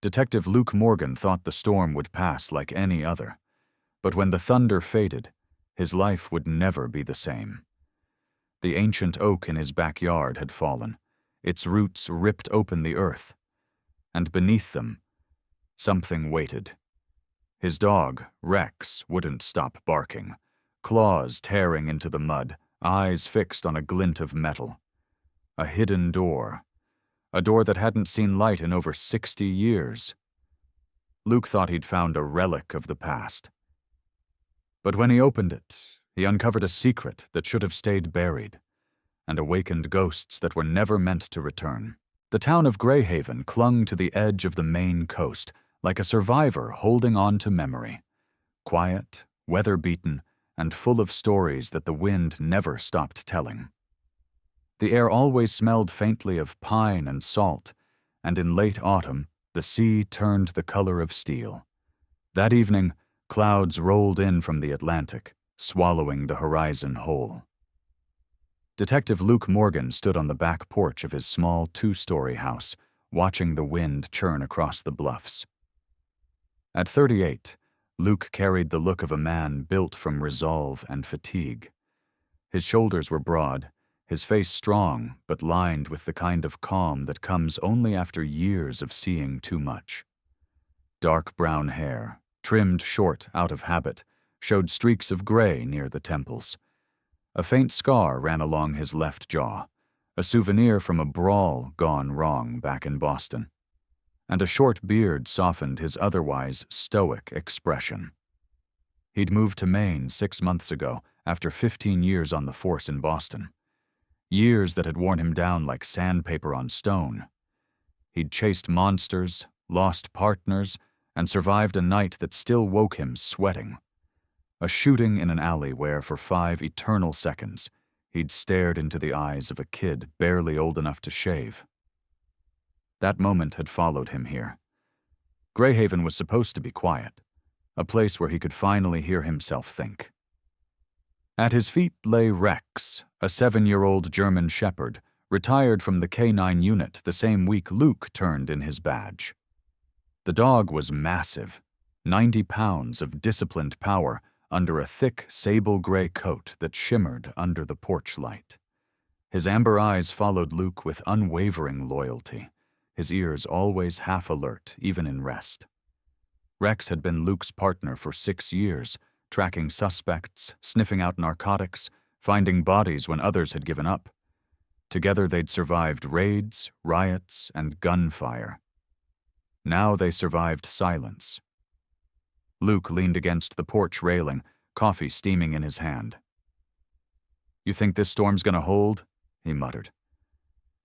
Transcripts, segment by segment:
Detective Luke Morgan thought the storm would pass like any other, but when the thunder faded, his life would never be the same. The ancient oak in his backyard had fallen, its roots ripped open the earth, and beneath them, something waited. His dog, Rex, wouldn't stop barking, claws tearing into the mud, eyes fixed on a glint of metal. A hidden door. A door that hadn't seen light in over 60 years. Luke thought he'd found a relic of the past. But when he opened it, he uncovered a secret that should have stayed buried, and awakened ghosts that were never meant to return. The town of Greyhaven clung to the edge of the Maine coast, like a survivor holding on to memory. Quiet, weather-beaten, and full of stories that the wind never stopped telling. The air always smelled faintly of pine and salt, and in late autumn, the sea turned the color of steel. That evening, clouds rolled in from the Atlantic, swallowing the horizon whole. Detective Luke Morgan stood on the back porch of his small 2-story house, watching the wind churn across the bluffs. At 38, Luke carried the look of a man built from resolve and fatigue. His shoulders were broad, his face strong but lined with the kind of calm that comes only after years of seeing too much. Dark brown hair, trimmed short out of habit, showed streaks of gray near the temples. A faint scar ran along his left jaw, a souvenir from a brawl gone wrong back in Boston. And a short beard softened his otherwise stoic expression. He'd moved to Maine 6 months ago after 15 years on the force in Boston. Years that had worn him down like sandpaper on stone. He'd chased monsters, lost partners, and survived a night that still woke him sweating. A shooting in an alley where, for 5 eternal seconds, he'd stared into the eyes of a kid barely old enough to shave. That moment had followed him here. Greyhaven was supposed to be quiet, a place where he could finally hear himself think. At his feet lay Rex, a 7-year-old German shepherd, retired from the K-9 unit the same week Luke turned in his badge. The dog was massive, 90 pounds of disciplined power under a thick sable-gray coat that shimmered under the porch light. His amber eyes followed Luke with unwavering loyalty, his ears always half alert, even in rest. Rex had been Luke's partner for 6 years, tracking suspects, sniffing out narcotics, finding bodies when others had given up. Together they'd survived raids, riots, and gunfire. Now they survived silence. Luke leaned against the porch railing, coffee steaming in his hand. "You think this storm's gonna hold?" he muttered.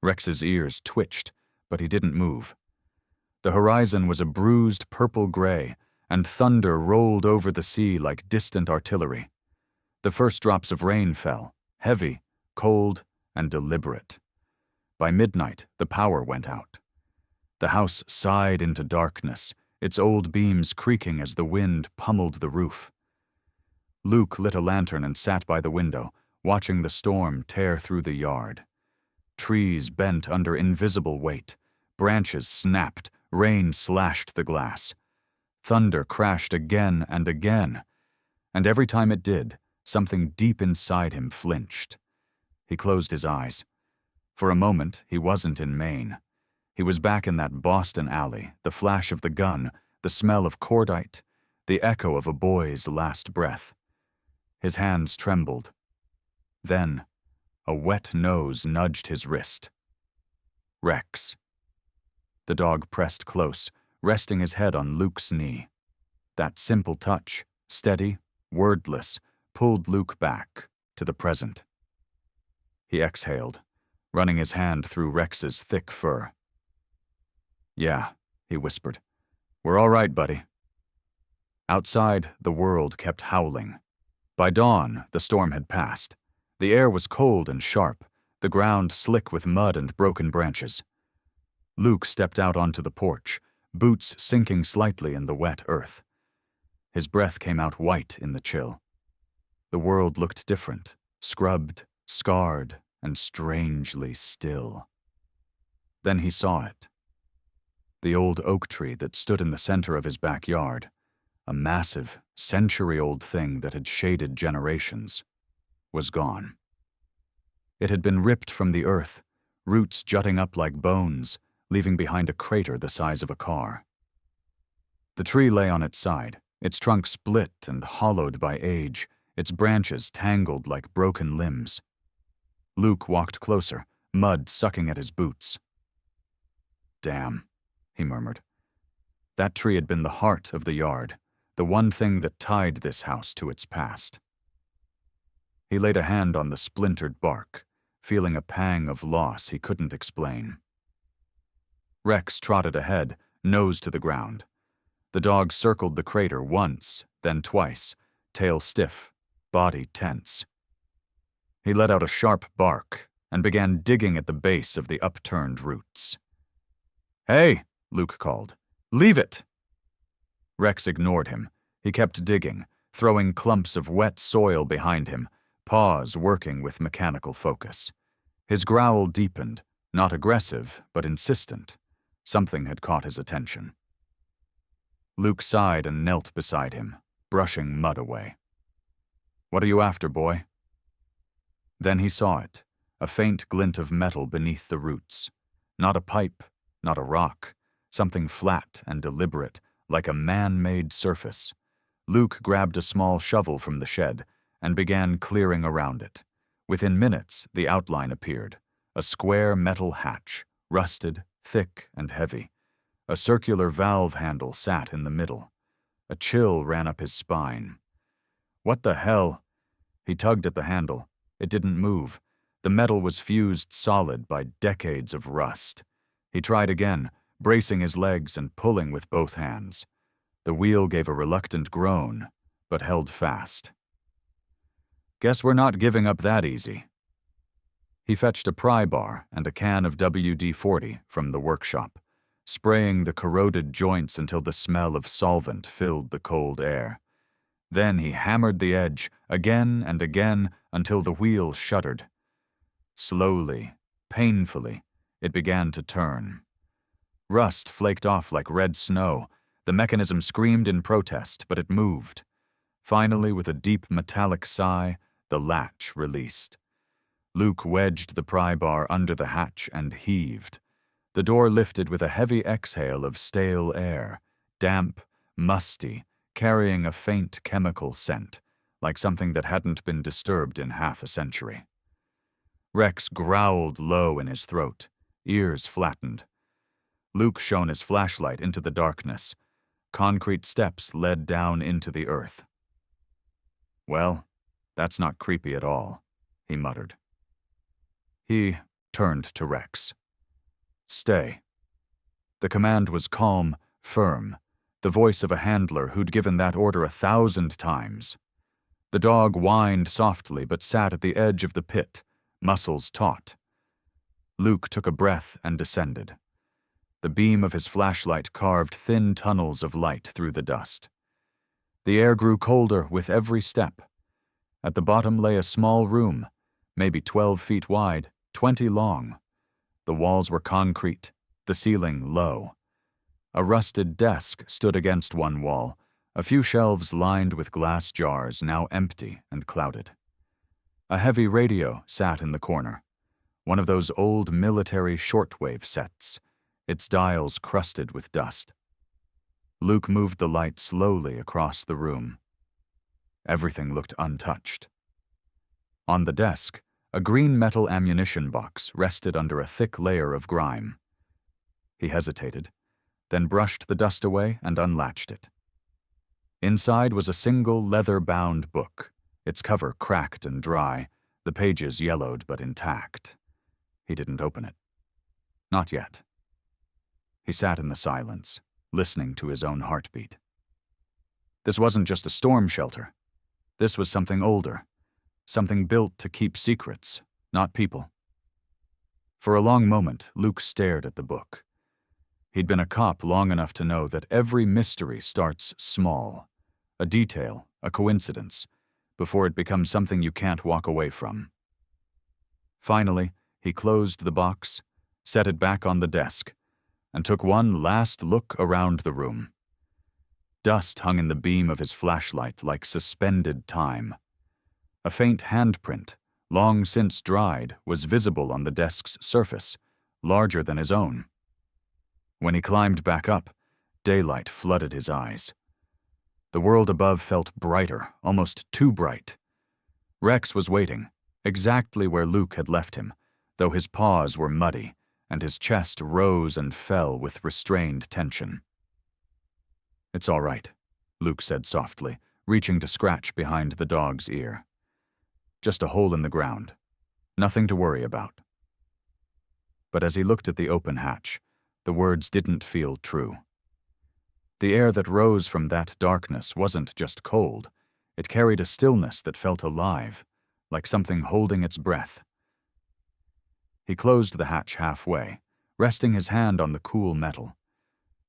Rex's ears twitched, but he didn't move. The horizon was a bruised purple-gray, and thunder rolled over the sea like distant artillery. The first drops of rain fell, heavy, cold, and deliberate. By midnight, the power went out. The house sighed into darkness, its old beams creaking as the wind pummeled the roof. Luke lit a lantern and sat by the window, watching the storm tear through the yard. Trees bent under invisible weight, branches snapped, rain slashed the glass. Thunder crashed again, and every time it did, something deep inside him flinched. He closed his eyes. For a moment, he wasn't in Maine. He was back in that Boston alley, the flash of the gun, the smell of cordite, the echo of a boy's last breath. His hands trembled. Then, a wet nose nudged his wrist. Rex. The dog pressed close, resting his head on Luke's knee. That simple touch, steady, wordless, pulled Luke back to the present. He exhaled, running his hand through Rex's thick fur. "Yeah," he whispered. "We're all right, buddy." Outside, the world kept howling. By dawn, the storm had passed. The air was cold and sharp, the ground slick with mud and broken branches. Luke stepped out onto the porch, boots sinking slightly in the wet earth. His breath came out white in the chill. The world looked different, scrubbed, scarred, and strangely still. Then he saw it. The old oak tree that stood in the center of his backyard, a massive, century-old thing that had shaded generations, was gone. It had been ripped from the earth, roots jutting up like bones, leaving behind a crater the size of a car. The tree lay on its side, its trunk split and hollowed by age, its branches tangled like broken limbs. Luke walked closer, mud sucking at his boots. "Damn," he murmured. That tree had been the heart of the yard, the one thing that tied this house to its past. He laid a hand on the splintered bark, feeling a pang of loss he couldn't explain. Rex trotted ahead, nose to the ground. The dog circled the crater once, then twice, tail stiff, body tense. He let out a sharp bark and began digging at the base of the upturned roots. "Hey," Luke called. "Leave it!" Rex ignored him. He kept digging, throwing clumps of wet soil behind him, Paws working with mechanical focus. His growl deepened, not aggressive, but insistent. Something had caught his attention. Luke sighed and knelt beside him, brushing mud away. "What are you after, boy?" Then he saw it, a faint glint of metal beneath the roots. Not a pipe, not a rock, something flat and deliberate, like a man-made surface. Luke grabbed a small shovel from the shed and began clearing around it. Within minutes, the outline appeared, a square metal hatch, rusted, thick, and heavy. A circular valve handle sat in the middle. A chill ran up his spine. "What the hell?" He tugged at the handle. It didn't move. The metal was fused solid by decades of rust. He tried again, bracing his legs and pulling with both hands. The wheel gave a reluctant groan, but held fast. "Guess we're not giving up that easy." He fetched a pry bar and a can of WD-40 from the workshop, spraying the corroded joints until the smell of solvent filled the cold air. Then he hammered the edge, again and again, until the wheel shuddered. Slowly, painfully, it began to turn. Rust flaked off like red snow. The mechanism screamed in protest, but it moved. Finally, with a deep metallic sigh, the latch released. Luke wedged the pry bar under the hatch and heaved. The door lifted with a heavy exhale of stale air, damp, musty, carrying a faint chemical scent, like something that hadn't been disturbed in half a century. Rex growled low in his throat, ears flattened. Luke shone his flashlight into the darkness. Concrete steps led down into the earth. "Well, that's not creepy at all," he muttered. He turned to Rex. "Stay." The command was calm, firm, the voice of a handler who'd given that order 1,000 times. The dog whined softly but sat at the edge of the pit, muscles taut. Luke took a breath and descended. The beam of his flashlight carved thin tunnels of light through the dust. The air grew colder with every step. At the bottom lay a small room, maybe 12 feet wide, 20 long. The walls were concrete, the ceiling low. A rusted desk stood against one wall, a few shelves lined with glass jars now empty and clouded. A heavy radio sat in the corner, one of those old military shortwave sets, its dials crusted with dust. Luke moved the light slowly across the room. Everything looked untouched. On the desk, a green metal ammunition box rested under a thick layer of grime. He hesitated, then brushed the dust away and unlatched it. Inside was a single leather-bound book, its cover cracked and dry, the pages yellowed but intact. He didn't open it. Not yet. He sat in the silence, listening to his own heartbeat. This wasn't just a storm shelter. This was something older, something built to keep secrets, not people. For a long moment, Luke stared at the book. He'd been a cop long enough to know that every mystery starts small, a detail, a coincidence, before it becomes something you can't walk away from. Finally, he closed the box, set it back on the desk, and took one last look around the room. Dust hung in the beam of his flashlight like suspended time. A faint handprint, long since dried, was visible on the desk's surface, larger than his own. When he climbed back up, daylight flooded his eyes. The world above felt brighter, almost too bright. Rex was waiting, exactly where Luke had left him, though his paws were muddy and his chest rose and fell with restrained tension. "It's all right," Luke said softly, reaching to scratch behind the dog's ear. "Just a hole in the ground. Nothing to worry about." But as he looked at the open hatch, the words didn't feel true. The air that rose from that darkness wasn't just cold. It carried a stillness that felt alive, like something holding its breath. He closed the hatch halfway, resting his hand on the cool metal.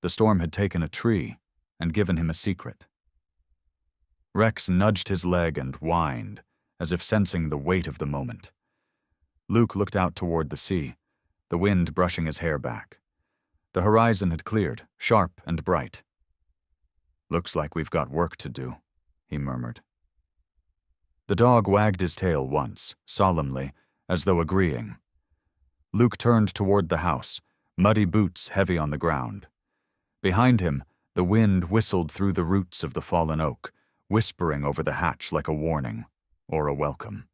The storm had taken a tree and given him a secret. Rex nudged his leg and whined, as if sensing the weight of the moment. Luke looked out toward the sea, the wind brushing his hair back. The horizon had cleared, sharp and bright. "Looks like we've got work to do," he murmured. The dog wagged his tail once, solemnly, as though agreeing. Luke turned toward the house, muddy boots heavy on the ground. Behind him, the wind whistled through the roots of the fallen oak, whispering over the hatch like a warning, or a welcome.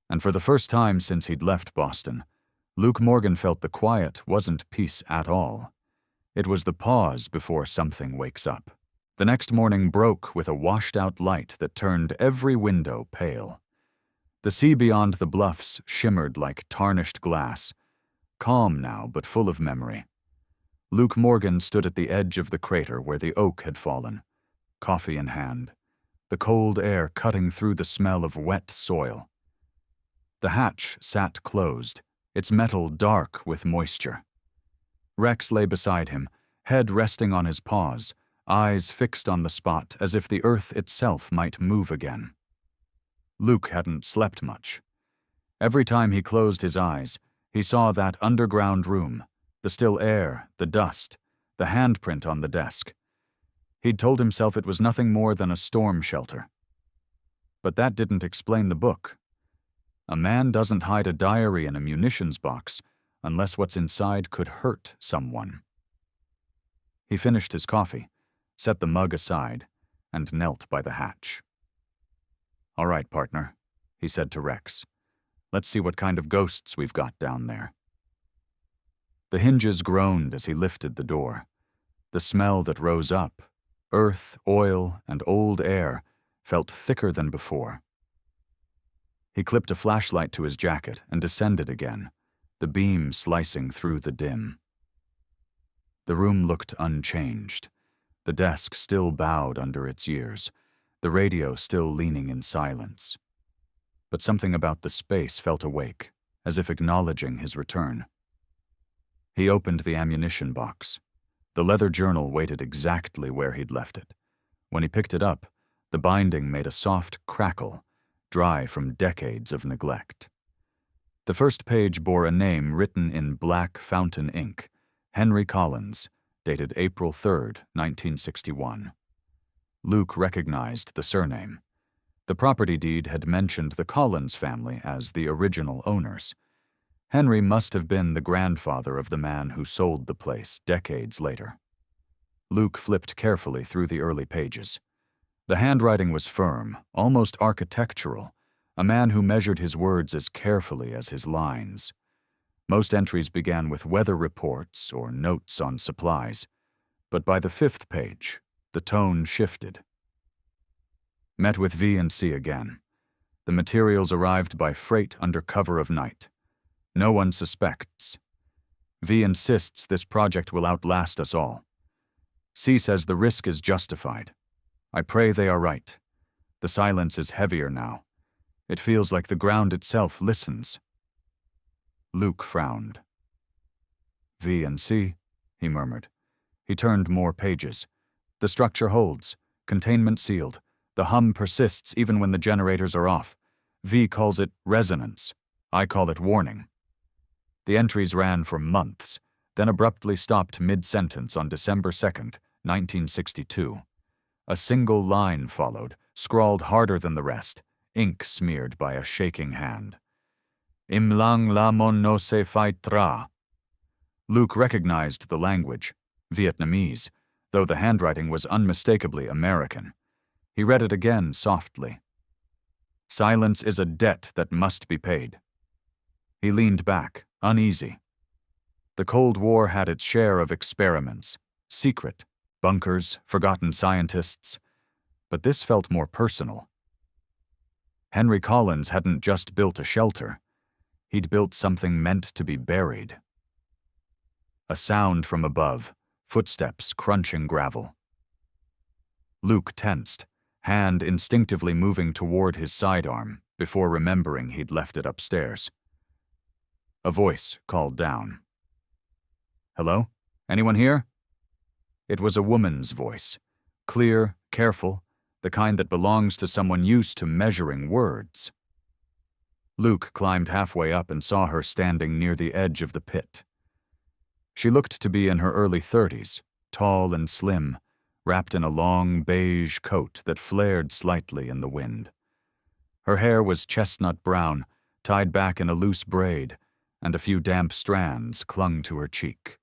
And for the first time since he'd left Boston, Luke Morgan felt the quiet wasn't peace at all. It was the pause before something wakes up. The next morning broke with a washed-out light that turned every window pale. The sea beyond the bluffs shimmered like tarnished glass, calm now but full of memory. Luke Morgan stood at the edge of the crater where the oak had fallen, coffee in hand, the cold air cutting through the smell of wet soil. The hatch sat closed, its metal dark with moisture. Rex lay beside him, head resting on his paws, eyes fixed on the spot as if the earth itself might move again. Luke hadn't slept much. Every time he closed his eyes, he saw that underground room, the still air, the dust, the handprint on the desk. He'd told himself it was nothing more than a storm shelter. But that didn't explain the book. A man doesn't hide a diary in a munitions box unless what's inside could hurt someone. He finished his coffee, set the mug aside, and knelt by the hatch. "All right, partner," he said to Rex. "Let's see what kind of ghosts we've got down there." The hinges groaned as he lifted the door. The smell that rose up, earth, oil, and old air, felt thicker than before. He clipped a flashlight to his jacket and descended again, the beam slicing through the dim. The room looked unchanged. The desk still bowed under its years, the radio still leaning in silence. But something about the space felt awake, as if acknowledging his return. He opened the ammunition box. The leather journal waited exactly where he'd left it. When he picked it up, the binding made a soft crackle, dry from decades of neglect. The first page bore a name written in black fountain ink, Henry Collins, dated April 3rd, 1961. Luke recognized the surname. The property deed had mentioned the Collins family as the original owners. Henry must have been the grandfather of the man who sold the place decades later. Luke flipped carefully through the early pages. The handwriting was firm, almost architectural, a man who measured his words as carefully as his lines. Most entries began with weather reports or notes on supplies, but by the 5th page, the tone shifted. Met with V&C again. The materials arrived by freight under cover of night. No one suspects. V insists this project will outlast us all. C says the risk is justified. I pray they are right. The silence is heavier now. It feels like the ground itself listens. Luke frowned. V&C, he murmured. He turned more pages. The structure holds. Containment sealed. The hum persists even when the generators are off. V calls it resonance. I call it warning. The entries ran for months. then abruptly stopped mid-sentence on December 2nd, 1962. A single line followed, scrawled harder than the rest, ink smeared by a shaking hand. Im lang la mon no se phai tra. Luke recognized the language, Vietnamese, though the handwriting was unmistakably American. He read it again softly. Silence is a debt that must be paid. He leaned back, uneasy. The Cold War had its share of experiments, secret, bunkers, forgotten scientists, but this felt more personal. Henry Collins hadn't just built a shelter. He'd built something meant to be buried. A sound from above, footsteps crunching gravel. Luke tensed, hand instinctively moving toward his sidearm before remembering he'd left it upstairs. A voice called down. "Hello? Anyone here?" It was a woman's voice, clear, careful, the kind that belongs to someone used to measuring words. Luke climbed halfway up and saw her standing near the edge of the pit. She looked to be in her early 30s, tall and slim, wrapped in a long beige coat that flared slightly in the wind. Her hair was chestnut brown, tied back in a loose braid, and a few damp strands clung to her cheek.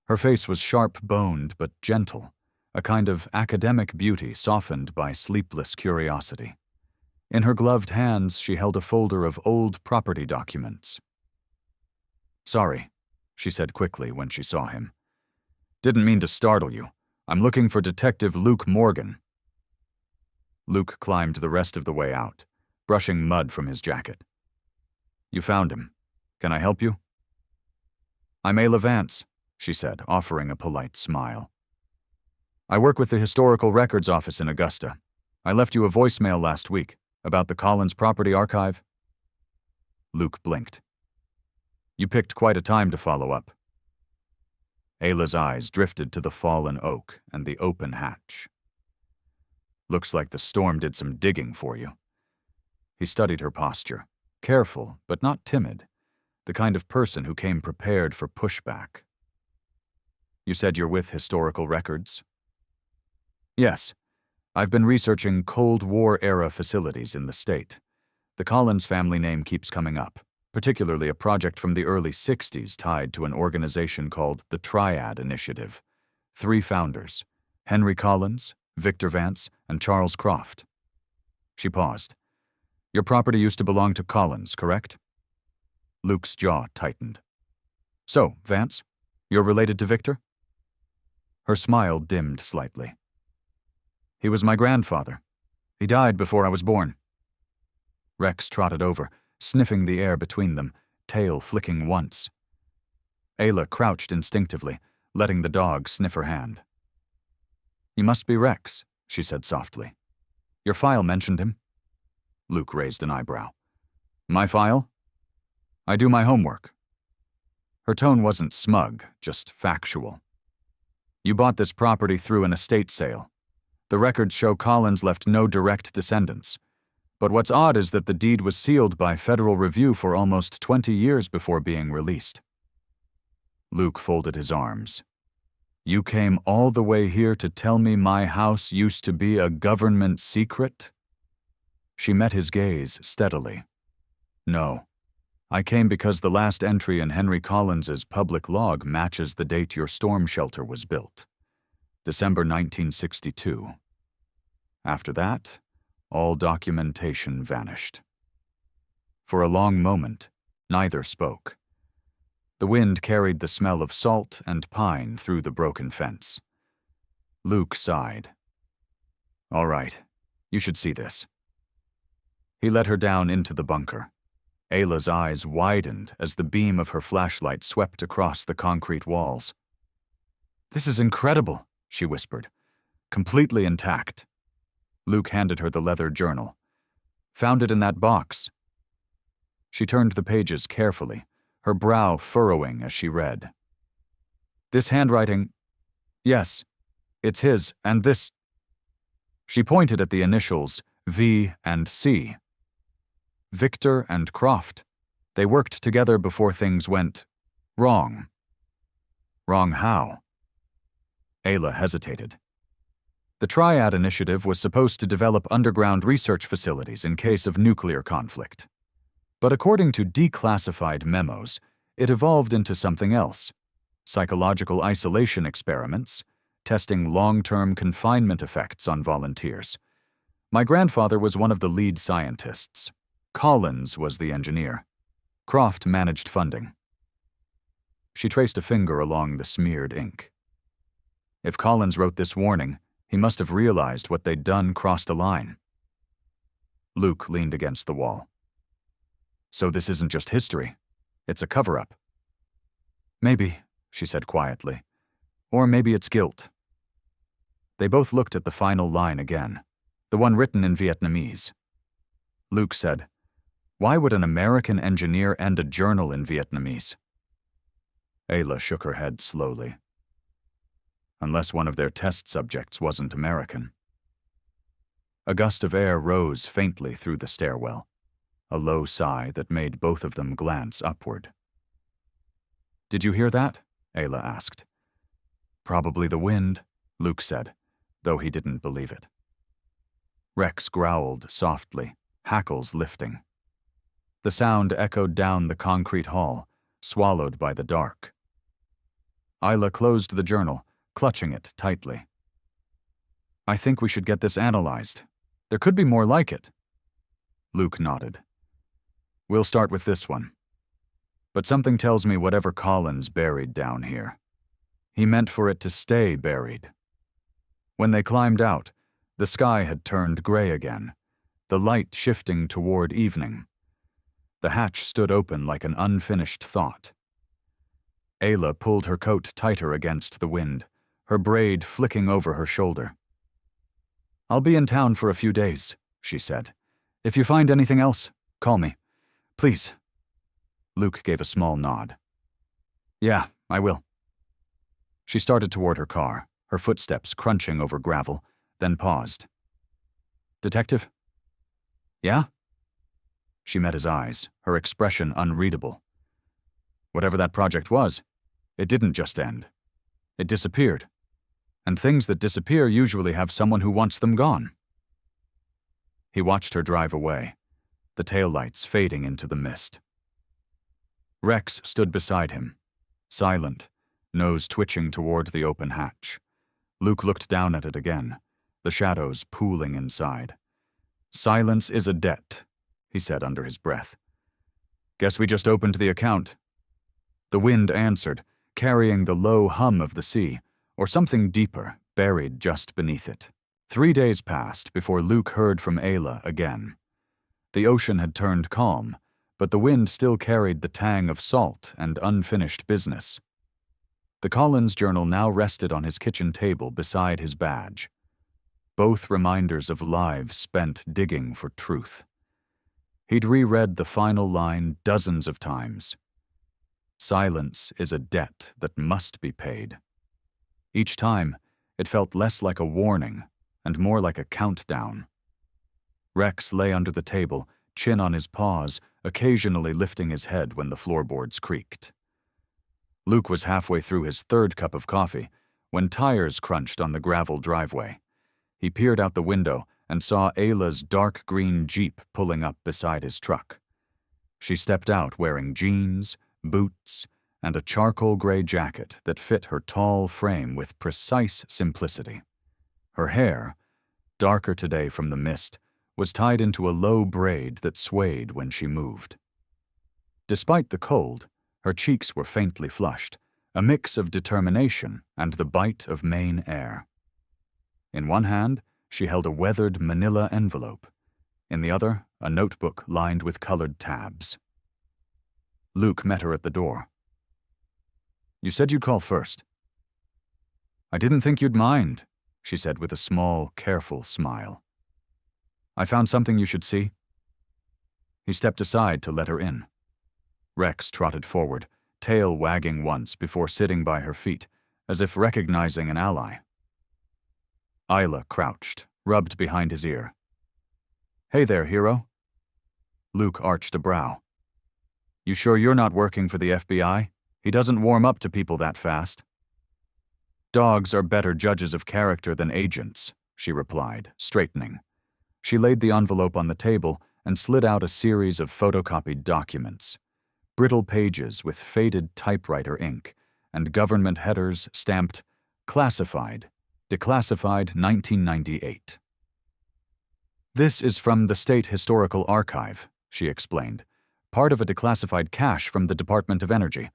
Her face was sharp-boned but gentle, a kind of academic beauty softened by sleepless curiosity. In her gloved hands she held a folder of old property documents. "Sorry," she said quickly when she saw him. "Didn't mean to startle you. I'm looking for Detective Luke Morgan." Luke climbed the rest of the way out, brushing mud from his jacket. "You found him. Can I help you?" "I'm Ayla Vance," she said, offering a polite smile. "I work with the Historical Records Office in Augusta. I left you a voicemail last week about the Collins Property Archive." Luke blinked. "You picked quite a time to follow up." Ayla's eyes drifted to the fallen oak and the open hatch. "Looks like the storm did some digging for you." He studied her posture, careful but not timid, the kind of person who came prepared for pushback. "You said you're with Historical Records?" "Yes. I've been researching Cold War-era facilities in the state. The Collins family name keeps coming up, particularly a project from the early 60s tied to an organization called the Triad Initiative. 3 founders, Henry Collins, Victor Vance, and Charles Croft." She paused. "Your property used to belong to Collins, correct?" Luke's jaw tightened. "So, Vance, you're related to Victor?" Her smile dimmed slightly. "He was my grandfather. He died before I was born." Rex trotted over, sniffing the air between them, tail flicking once. Ayla crouched instinctively, letting the dog sniff her hand. "You must be Rex," she said softly. "Your file mentioned him." Luke raised an eyebrow. "My file? I do my homework." Her tone wasn't smug, just factual. "You bought this property through an estate sale. The records show Collins left no direct descendants. But what's odd is that the deed was sealed by federal review for almost 20 years before being released." Luke folded his arms. "You came all the way here to tell me my house used to be a government secret?" She met his gaze steadily. "No. I came because the last entry in Henry Collins's public log matches the date your storm shelter was built. December 1962. After that, all documentation vanished." For a long moment, neither spoke. The wind carried the smell of salt and pine through the broken fence. Luke sighed. "All right, you should see this." He led her down into the bunker. Ayla's eyes widened as the beam of her flashlight swept across the concrete walls. "This is incredible," she whispered. "Completely intact." Luke handed her the leather journal. "Found it in that box." She turned the pages carefully, her brow furrowing as she read. "This handwriting, yes, it's his, and this—" She pointed at the initials V and C. Victor and Croft. They worked together before things went wrong. Wrong how? Ayla hesitated. The Triad Initiative was supposed to develop underground research facilities in case of nuclear conflict. But according to declassified memos, it evolved into something else: psychological isolation experiments, testing long-term confinement effects on volunteers. My grandfather was one of the lead scientists. Collins was the engineer. Croft managed funding. She traced a finger along the smeared ink. If Collins wrote this warning, he must have realized what they'd done crossed a line. Luke leaned against the wall. So this isn't just history. It's a cover-up. Maybe, she said quietly. Or maybe it's guilt. They both looked at the final line again, the one written in Vietnamese. Luke said, "Why would an American engineer end a journal in Vietnamese?" Ayla shook her head slowly. Unless one of their test subjects wasn't American. A gust of air rose faintly through the stairwell, a low sigh that made both of them glance upward. "Did you hear that?" Ayla asked. "Probably the wind," Luke said, though he didn't believe it. Rex growled softly, hackles lifting. The sound echoed down the concrete hall, swallowed by the dark. Ayla closed the journal, clutching it tightly. "I think we should get this analyzed. There could be more like it." Luke nodded. "We'll start with this one. But something tells me whatever Collins buried down here, he meant for it to stay buried." When they climbed out, the sky had turned gray again, the light shifting toward evening. The hatch stood open like an unfinished thought. Ayla pulled her coat tighter against the wind, her braid flicking over her shoulder. "I'll be in town for a few days," she said. "If you find anything else, call me. Please." Luke gave a small nod. "Yeah, I will." She started toward her car, her footsteps crunching over gravel, then paused. "Detective?" "Yeah?" She met his eyes, her expression unreadable. Whatever that project was, it didn't just end. It disappeared. And things that disappear usually have someone who wants them gone. He watched her drive away, the taillights fading into the mist. Rex stood beside him, silent, nose twitching toward the open hatch. Luke looked down at it again, the shadows pooling inside. "Silence is a debt," he said under his breath. "Guess we just opened the account." The wind answered, carrying the low hum of the sea, or something deeper, buried just beneath it. 3 days passed before Luke heard from Ayla again. The ocean had turned calm, but the wind still carried the tang of salt and unfinished business. The Collins journal now rested on his kitchen table beside his badge. Both reminders of lives spent digging for truth. He'd reread the final line dozens of times. Silence is a debt that must be paid. Each time, it felt less like a warning and more like a countdown. Rex lay under the table, chin on his paws, occasionally lifting his head when the floorboards creaked. Luke was halfway through his 3rd cup of coffee when tires crunched on the gravel driveway. He peered out the window and saw Ayla's dark green Jeep pulling up beside his truck. She stepped out wearing jeans, boots, and a charcoal gray jacket that fit her tall frame with precise simplicity. Her hair, darker today from the mist, was tied into a low braid that swayed when she moved. Despite the cold, her cheeks were faintly flushed, a mix of determination and the bite of Maine air. In one hand, she held a weathered manila envelope. In the other, a notebook lined with colored tabs. Luke met her at the door. "You said you'd call first." "I didn't think you'd mind," she said with a small, careful smile. "I found something you should see." He stepped aside to let her in. Rex trotted forward, tail wagging once before sitting by her feet, as if recognizing an ally. Ayla crouched, rubbed behind his ear. "Hey there, hero." Luke arched a brow. "You sure you're not working for the FBI? He doesn't warm up to people that fast." Dogs are better judges of character than agents, she replied, straightening. She laid the envelope on the table and slid out a series of photocopied documents. Brittle pages with faded typewriter ink, and government headers stamped Classified, Declassified 1998. This is from the State Historical Archive, she explained, part of a declassified cache from the Department of Energy.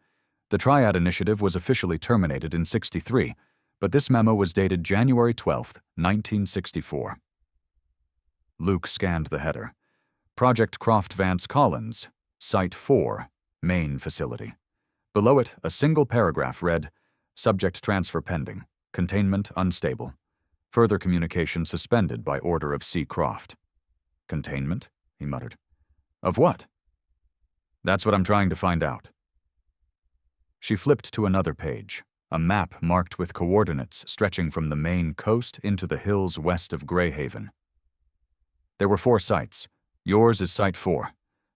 The Triad Initiative was officially terminated in '63, but this memo was dated January 12, 1964. Luke scanned the header. Project Croft Vance Collins, Site 4, Main Facility. Below it, a single paragraph read, Subject transfer pending. Containment unstable. Further communication suspended by order of C. Croft. Containment? He muttered. Of what? That's what I'm trying to find out. She flipped to another page, a map marked with coordinates stretching from the Maine coast into the hills west of Greyhaven. There were 4 sites. Yours is Site 4.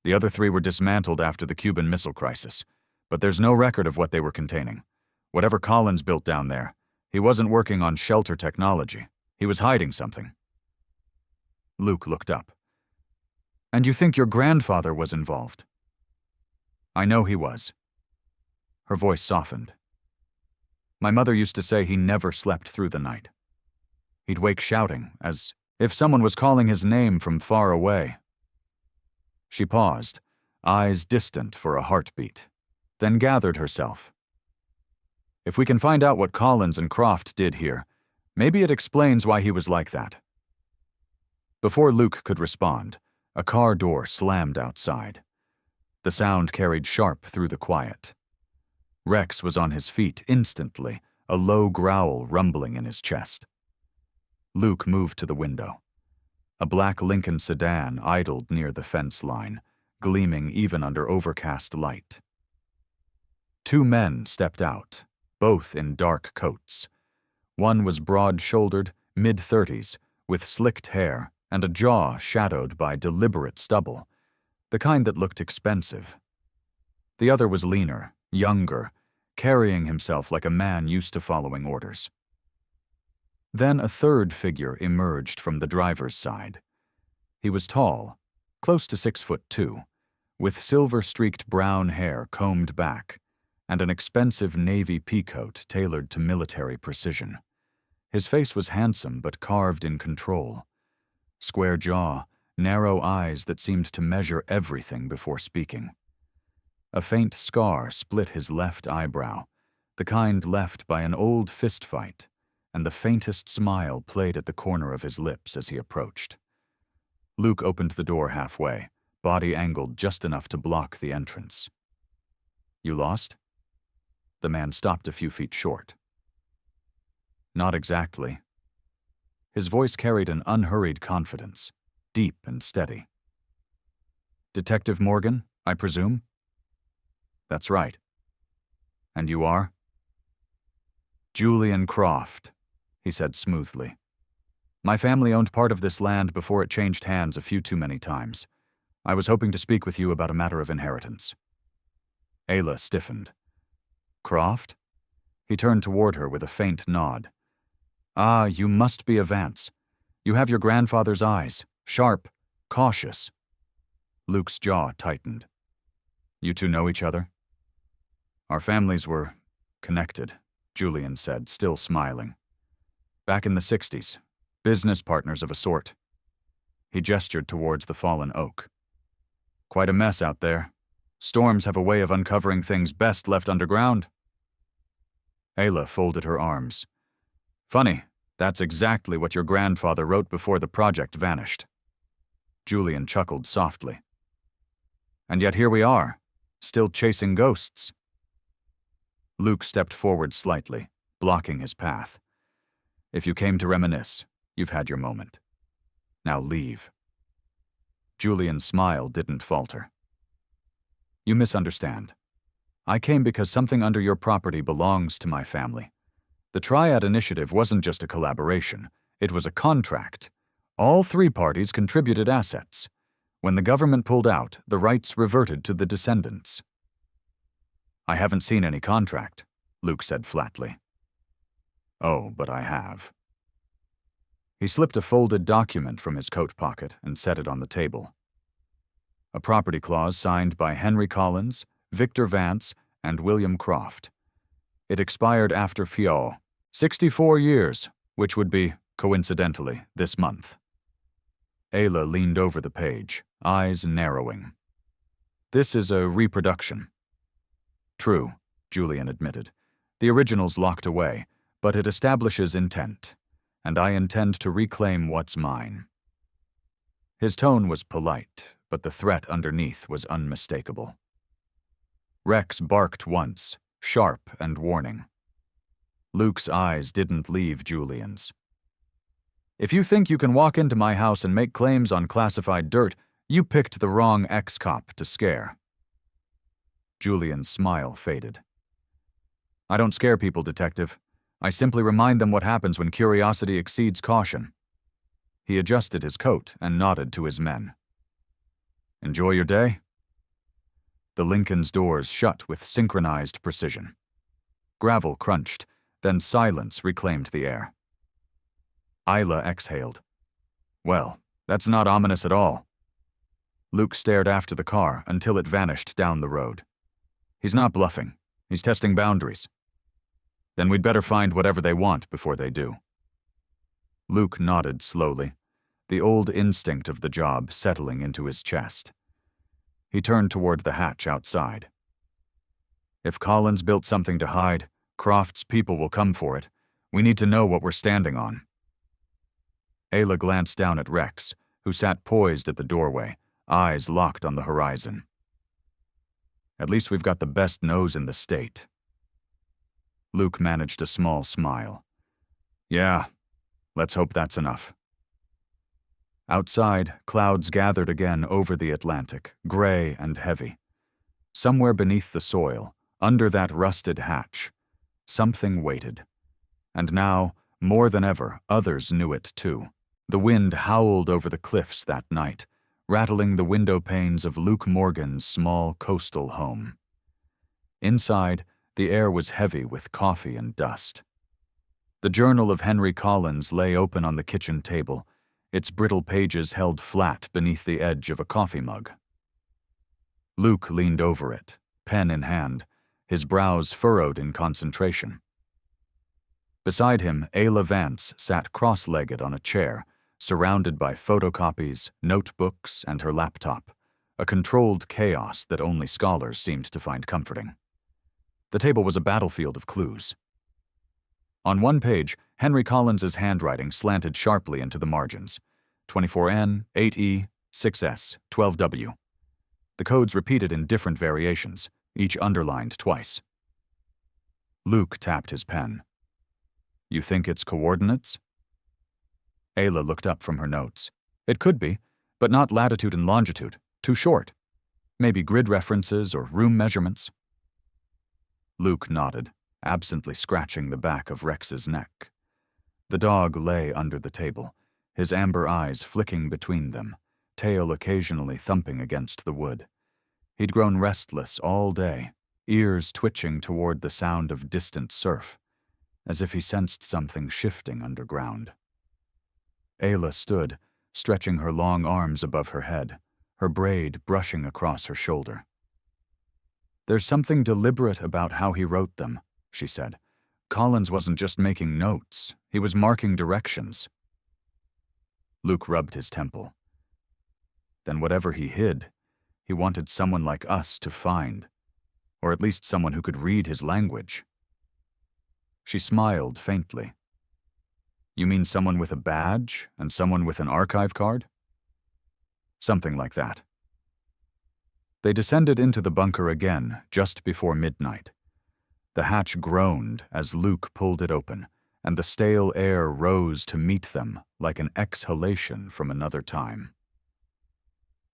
The other 3 were dismantled after the Cuban Missile Crisis, but there's no record of what they were containing. Whatever Collins built down there, he wasn't working on shelter technology. He was hiding something. Luke looked up. And you think your grandfather was involved? I know he was. Her voice softened. My mother used to say he never slept through the night. He'd wake shouting, as if someone was calling his name from far away. She paused, eyes distant for a heartbeat, then gathered herself. If we can find out what Collins and Croft did here, maybe it explains why he was like that. Before Luke could respond, a car door slammed outside. The sound carried sharp through the quiet. Rex was on his feet instantly, a low growl rumbling in his chest. Luke moved to the window. A black Lincoln sedan idled near the fence line, gleaming even under overcast light. 2 men stepped out, both in dark coats. One was broad-shouldered, mid-30s, with slicked hair and a jaw shadowed by deliberate stubble, the kind that looked expensive. The other was leaner, younger, carrying himself like a man used to following orders. Then a third figure emerged from the driver's side. He was tall, close to 6'2", with silver-streaked brown hair combed back, and an expensive navy peacoat tailored to military precision. His face was handsome but carved in control. Square jaw, narrow eyes that seemed to measure everything before speaking. A faint scar split his left eyebrow, the kind left by an old fistfight, and the faintest smile played at the corner of his lips as he approached. Luke opened the door halfway, body angled just enough to block the entrance. You lost? The man stopped a few feet short. Not exactly. His voice carried an unhurried confidence, deep and steady. Detective Morgan, I presume? That's right. And you are? Julian Croft, he said smoothly. My family owned part of this land before it changed hands a few too many times. I was hoping to speak with you about a matter of inheritance. Ayla stiffened. Croft? He turned toward her with a faint nod. Ah, you must be a Vance. You have your grandfather's eyes, sharp, cautious. Luke's jaw tightened. You two know each other? Our families were connected, Julian said, still smiling. Back in the '60s, business partners of a sort. He gestured towards the fallen oak. Quite a mess out there. Storms have a way of uncovering things best left underground. Ayla folded her arms. Funny, that's exactly what your grandfather wrote before the project vanished. Julian chuckled softly. And yet here we are, still chasing ghosts. Luke stepped forward slightly, blocking his path. If you came to reminisce, you've had your moment. Now leave. Julian's smile didn't falter. You misunderstand. I came because something under your property belongs to my family. The Triad Initiative wasn't just a collaboration, it was a contract. All 3 parties contributed assets. When the government pulled out, the rights reverted to the descendants. I haven't seen any contract, Luke said flatly. Oh, but I have. He slipped a folded document from his coat pocket and set it on the table. A property clause signed by Henry Collins, Victor Vance, and William Croft. It expired after Fio, 64 years, which would be, coincidentally, this month. Ayla leaned over the page, eyes narrowing. This is a reproduction. True, Julian admitted. The original's locked away, but it establishes intent, and I intend to reclaim what's mine. His tone was polite, but the threat underneath was unmistakable. Rex barked once, sharp and warning. Luke's eyes didn't leave Julian's. If you think you can walk into my house and make claims on classified dirt, you picked the wrong ex-cop to scare. Julian's smile faded. I don't scare people, Detective. I simply remind them what happens when curiosity exceeds caution. He adjusted his coat and nodded to his men. Enjoy your day? The Lincoln's doors shut with synchronized precision. Gravel crunched, then silence reclaimed the air. Ayla exhaled. Well, that's not ominous at all. Luke stared after the car until it vanished down the road. He's not bluffing. He's testing boundaries. Then we'd better find whatever they want before they do. Luke nodded slowly, the old instinct of the job settling into his chest. He turned toward the hatch outside. If Collins built something to hide, Croft's people will come for it. We need to know what we're standing on. Ayla glanced down at Rex, who sat poised at the doorway, eyes locked on the horizon. At least we've got the best nose in the state. Luke managed a small smile. Yeah, let's hope that's enough. Outside, clouds gathered again over the Atlantic, gray and heavy. Somewhere beneath the soil, under that rusted hatch, something waited. And now, more than ever, others knew it too. The wind howled over the cliffs that night, rattling the window panes of Luke Morgan's small coastal home. Inside, the air was heavy with coffee and dust. The journal of Henry Collins lay open on the kitchen table, its brittle pages held flat beneath the edge of a coffee mug. Luke leaned over it, pen in hand, his brows furrowed in concentration. Beside him, Ayla Vance sat cross-legged on a chair, surrounded by photocopies, notebooks, and her laptop, a controlled chaos that only scholars seemed to find comforting. The table was a battlefield of clues. On one page, Henry Collins's handwriting slanted sharply into the margins. 24N, 8E, 6S, 12W. The codes repeated in different variations, each underlined twice. Luke tapped his pen. You think it's coordinates? Ayla looked up from her notes. It could be, but not latitude and longitude. Too short. Maybe grid references or room measurements. Luke nodded, absently scratching the back of Rex's neck. The dog lay under the table, his amber eyes flicking between them, tail occasionally thumping against the wood. He'd grown restless all day, ears twitching toward the sound of distant surf, as if he sensed something shifting underground. Ayla stood, stretching her long arms above her head, her braid brushing across her shoulder. There's something deliberate about how he wrote them, she said. Collins wasn't just making notes, he was marking directions. Luke rubbed his temple. Then whatever he hid, he wanted someone like us to find, or at least someone who could read his language. She smiled faintly. You mean someone with a badge and someone with an archive card? Something like that. They descended into the bunker again just before midnight. The hatch groaned as Luke pulled it open, and the stale air rose to meet them like an exhalation from another time.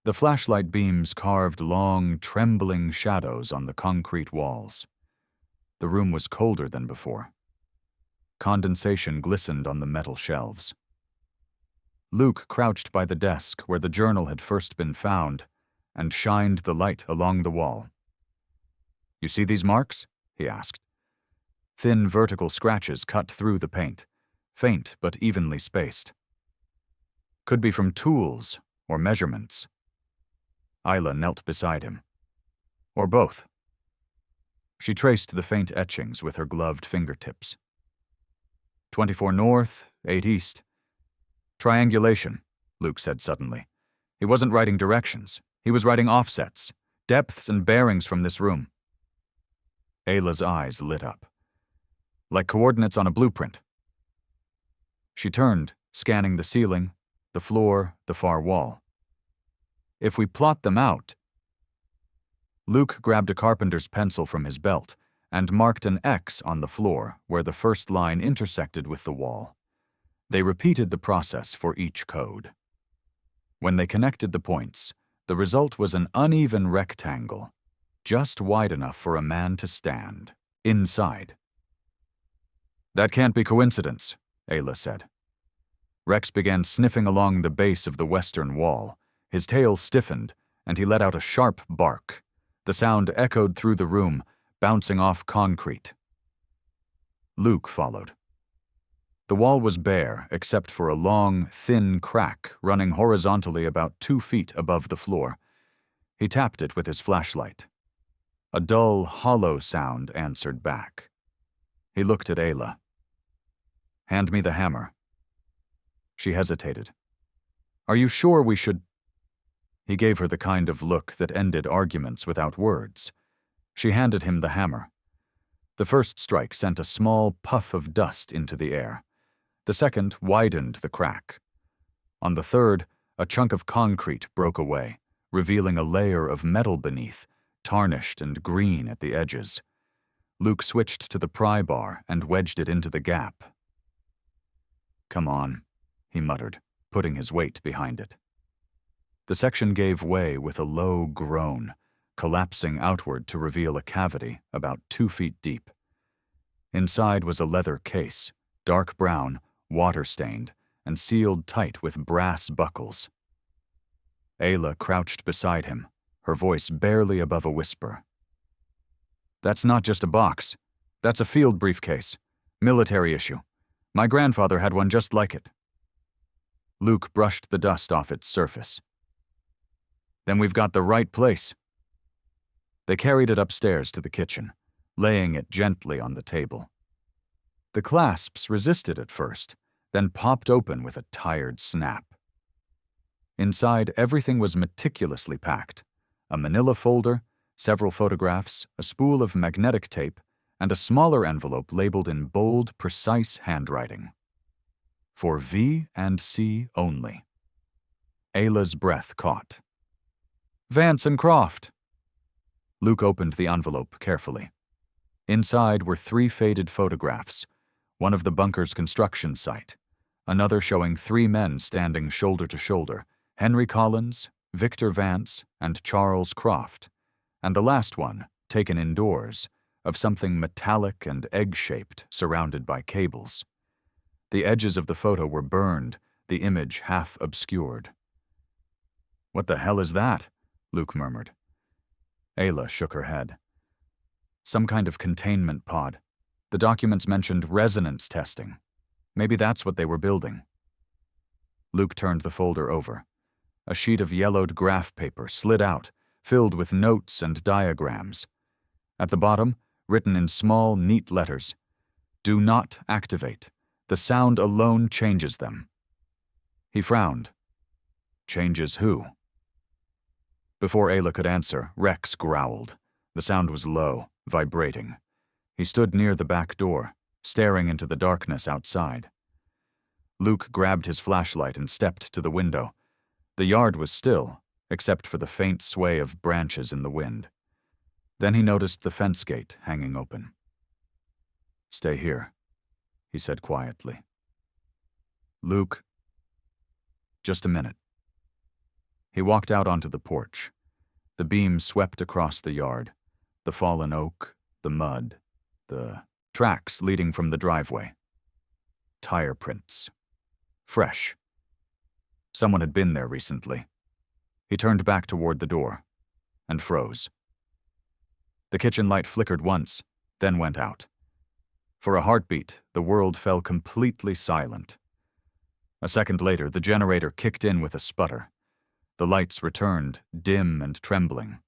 The flashlight beams carved long, trembling shadows on the concrete walls. The room was colder than before. Condensation glistened on the metal shelves. Luke crouched by the desk where the journal had first been found and shined the light along the wall. You see these marks? He asked. Thin vertical scratches cut through the paint, faint but evenly spaced. Could be from tools or measurements. Isla knelt beside him. Or both. She traced the faint etchings with her gloved fingertips. 24 north, 8 east. Triangulation, Luke said suddenly. He wasn't writing directions. He was writing offsets, depths and bearings from this room. Ayla's eyes lit up. Like coordinates on a blueprint. She turned, scanning the ceiling, the floor, the far wall. If we plot them out... Luke grabbed a carpenter's pencil from his belt and marked an X on the floor where the first line intersected with the wall. They repeated the process for each code. When they connected the points, the result was an uneven rectangle, just wide enough for a man to stand, inside. That can't be coincidence, Ayla said. Rex began sniffing along the base of the western wall. His tail stiffened, and he let out a sharp bark. The sound echoed through the room, bouncing off concrete. Luke followed. The wall was bare, except for a long, thin crack running horizontally about 2 feet above the floor. He tapped it with his flashlight. A dull, hollow sound answered back. He looked at Ayla. Hand me the hammer. She hesitated. Are you sure we should... He gave her the kind of look that ended arguments without words. She handed him the hammer. The first strike sent a small puff of dust into the air. The second widened the crack. On the third, a chunk of concrete broke away, revealing a layer of metal beneath, tarnished and green at the edges. Luke switched to the pry bar and wedged it into the gap. Come on, he muttered, putting his weight behind it. The section gave way with a low groan, collapsing outward to reveal a cavity about 2 feet deep. Inside was a leather case, dark brown, water-stained, and sealed tight with brass buckles. Ayla crouched beside him, her voice barely above a whisper. That's not just a box. That's a field briefcase. Military issue. My grandfather had one just like it. Luke brushed the dust off its surface. Then we've got the right place. They carried it upstairs to the kitchen, laying it gently on the table. The clasps resisted at first, then popped open with a tired snap. Inside, everything was meticulously packed. A manila folder, several photographs, a spool of magnetic tape, and a smaller envelope labeled in bold, precise handwriting. For V and C only. Ayla's breath caught. Vance and Croft. Luke opened the envelope carefully. Inside were 3 faded photographs, one of the bunker's construction site, another showing 3 men standing shoulder to shoulder, Henry Collins, Victor Vance, and Charles Croft, and the last one, taken indoors, of something metallic and egg-shaped surrounded by cables. The edges of the photo were burned, the image half obscured. What the hell is that? Luke murmured. Ayla shook her head. Some kind of containment pod. The documents mentioned resonance testing. Maybe that's what they were building. Luke turned the folder over. A sheet of yellowed graph paper slid out, filled with notes and diagrams. At the bottom, written in small, neat letters, "Do not activate. The sound alone changes them." He frowned. Changes who? Before Ayla could answer, Rex growled. The sound was low, vibrating. He stood near the back door, staring into the darkness outside. Luke grabbed his flashlight and stepped to the window. The yard was still, except for the faint sway of branches in the wind. Then he noticed the fence gate hanging open. Stay here, he said quietly. Luke. Just a minute. He walked out onto the porch. The beam swept across the yard, the fallen oak, the mud, the tracks leading from the driveway. Tire prints. Fresh. Someone had been there recently. He turned back toward the door and froze. The kitchen light flickered once, then went out. For a heartbeat, the world fell completely silent. A second later, the generator kicked in with a sputter. The lights returned, dim and trembling.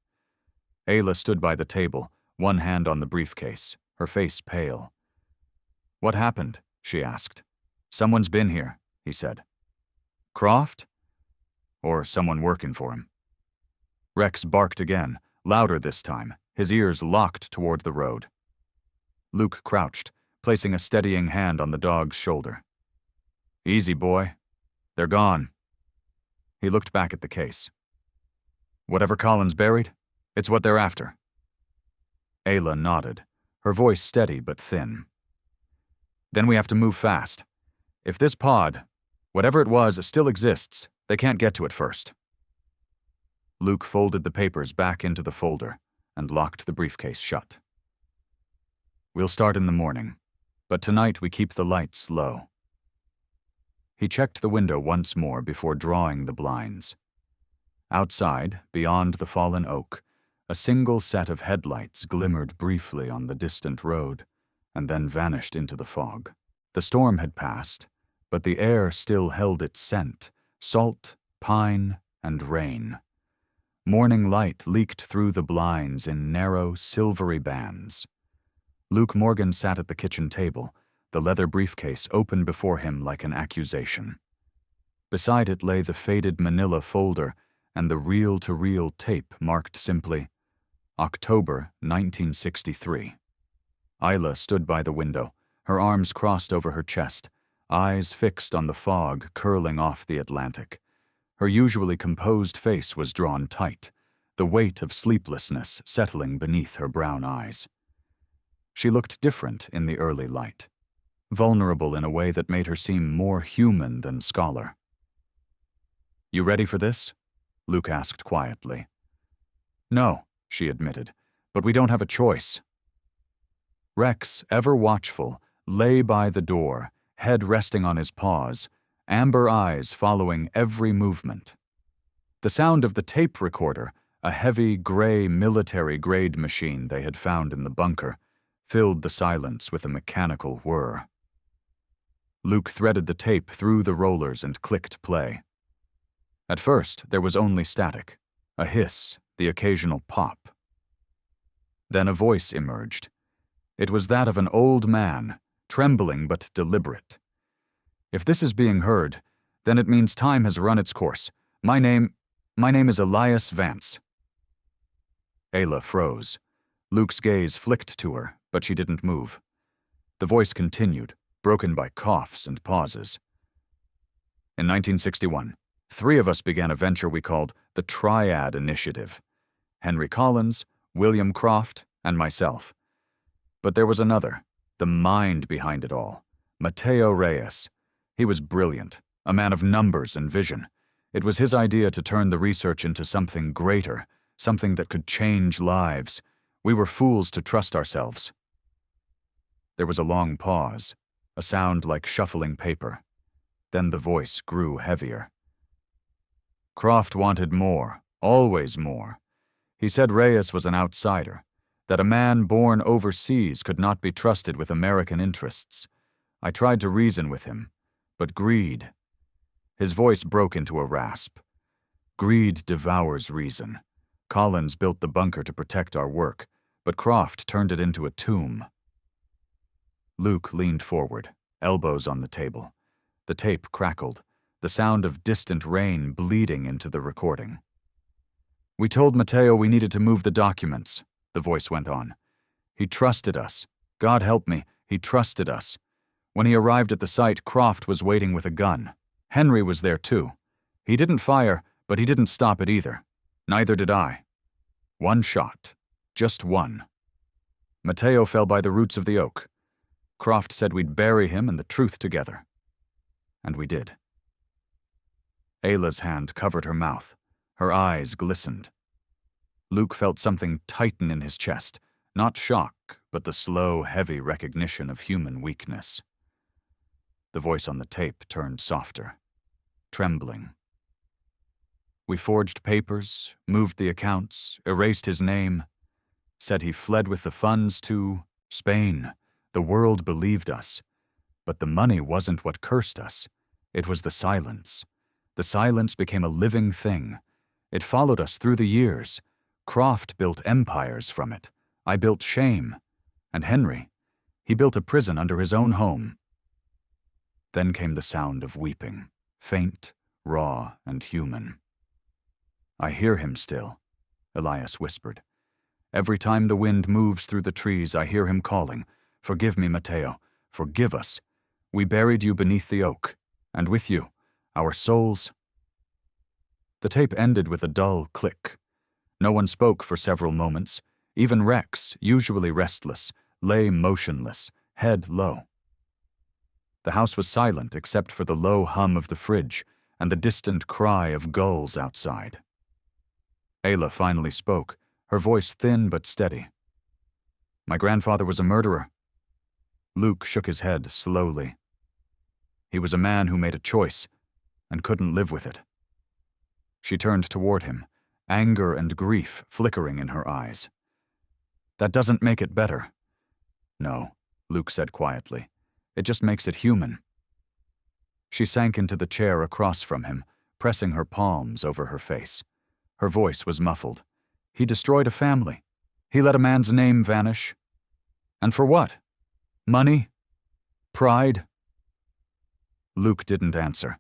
Ayla stood by the table, one hand on the briefcase, her face pale. "What happened?" she asked. "Someone's been here," he said. "Croft? Or someone working for him?" Rex barked again, louder this time, his ears locked toward the road. Luke crouched, placing a steadying hand on the dog's shoulder. "Easy, boy. They're gone." He looked back at the case. "Whatever Colin's buried, it's what they're after." Ayla nodded, her voice steady but thin. "Then we have to move fast. If this pod, whatever it was, still exists, they can't get to it first." Luke folded the papers back into the folder and locked the briefcase shut. "We'll start in the morning, but tonight we keep the lights low." He checked the window once more before drawing the blinds. Outside, beyond the fallen oak, a single set of headlights glimmered briefly on the distant road and then vanished into the fog. The storm had passed, but the air still held its scent, salt, pine, and rain. Morning light leaked through the blinds in narrow, silvery bands. Luke Morgan sat at the kitchen table, the leather briefcase open before him like an accusation. Beside it lay the faded manila folder and the reel-to-reel tape marked simply, October 1963. Ayla stood by the window, her arms crossed over her chest, eyes fixed on the fog curling off the Atlantic. Her usually composed face was drawn tight, the weight of sleeplessness settling beneath her brown eyes. She looked different in the early light, vulnerable in a way that made her seem more human than scholar. "You ready for this?" Luke asked quietly. "No," she admitted, "but we don't have a choice." Rex, ever watchful, lay by the door, head resting on his paws, amber eyes following every movement. The sound of the tape recorder, a heavy, gray military-grade machine they had found in the bunker, filled the silence with a mechanical whir. Luke threaded the tape through the rollers and clicked play. At first, there was only static, a hiss, the occasional pop. Then a voice emerged. It was that of an old man, trembling but deliberate. "If this is being heard, then it means time has run its course. My name is Elias Vance." Ayla froze. Luke's gaze flicked to her, but she didn't move. The voice continued, broken by coughs and pauses. "In 1961, 3 of us began a venture we called the Triad Initiative. Henry Collins, William Croft, and myself. But there was another, the mind behind it all, Mateo Reyes. He was brilliant, a man of numbers and vision. It was his idea to turn the research into something greater, something that could change lives. We were fools to trust ourselves." There was a long pause, a sound like shuffling paper. Then the voice grew heavier. "Croft wanted more, always more. He said Reyes was an outsider, that a man born overseas could not be trusted with American interests. I tried to reason with him, but greed—" His voice broke into a rasp. "Greed devours reason. Collins built the bunker to protect our work, but Croft turned it into a tomb." Luke leaned forward, elbows on the table. The tape crackled, the sound of distant rain bleeding into the recording. "We told Mateo we needed to move the documents," the voice went on. "He trusted us. God help me, he trusted us. When he arrived at the site, Croft was waiting with a gun. Henry was there too. He didn't fire, but he didn't stop it either. Neither did I. One shot. Just one. Mateo fell by the roots of the oak. Croft said we'd bury him and the truth together. And we did." Ayla's hand covered her mouth. Her eyes glistened. Luke felt something tighten in his chest, not shock, but the slow, heavy recognition of human weakness. The voice on the tape turned softer, trembling. "We forged papers, moved the accounts, erased his name. Said he fled with the funds to Spain, The world believed us. But the money wasn't what cursed us. It was the silence. The silence became a living thing. It followed us through the years. Croft built empires from it. I built shame. And Henry, he built a prison under his own home. Then came the sound of weeping, faint, raw, and human. I hear him still, Elias whispered. Every time the wind moves through the trees, I hear him calling, "Forgive me, Mateo, forgive us. We buried you beneath the oak, and with you, our souls." The tape ended with a dull click. No one spoke for several moments. Even Rex, usually restless, lay motionless, head low. The house was silent except for the low hum of the fridge and the distant cry of gulls outside. Ayla finally spoke, her voice thin but steady. "My grandfather was a murderer." Luke shook his head slowly. "He was a man who made a choice and couldn't live with it." She turned toward him, anger and grief flickering in her eyes. "That doesn't make it better." "No," Luke said quietly. "It just makes it human." She sank into the chair across from him, pressing her palms over her face. Her voice was muffled. "He destroyed a family. He let a man's name vanish. And for what? Money? Pride?" Luke didn't answer.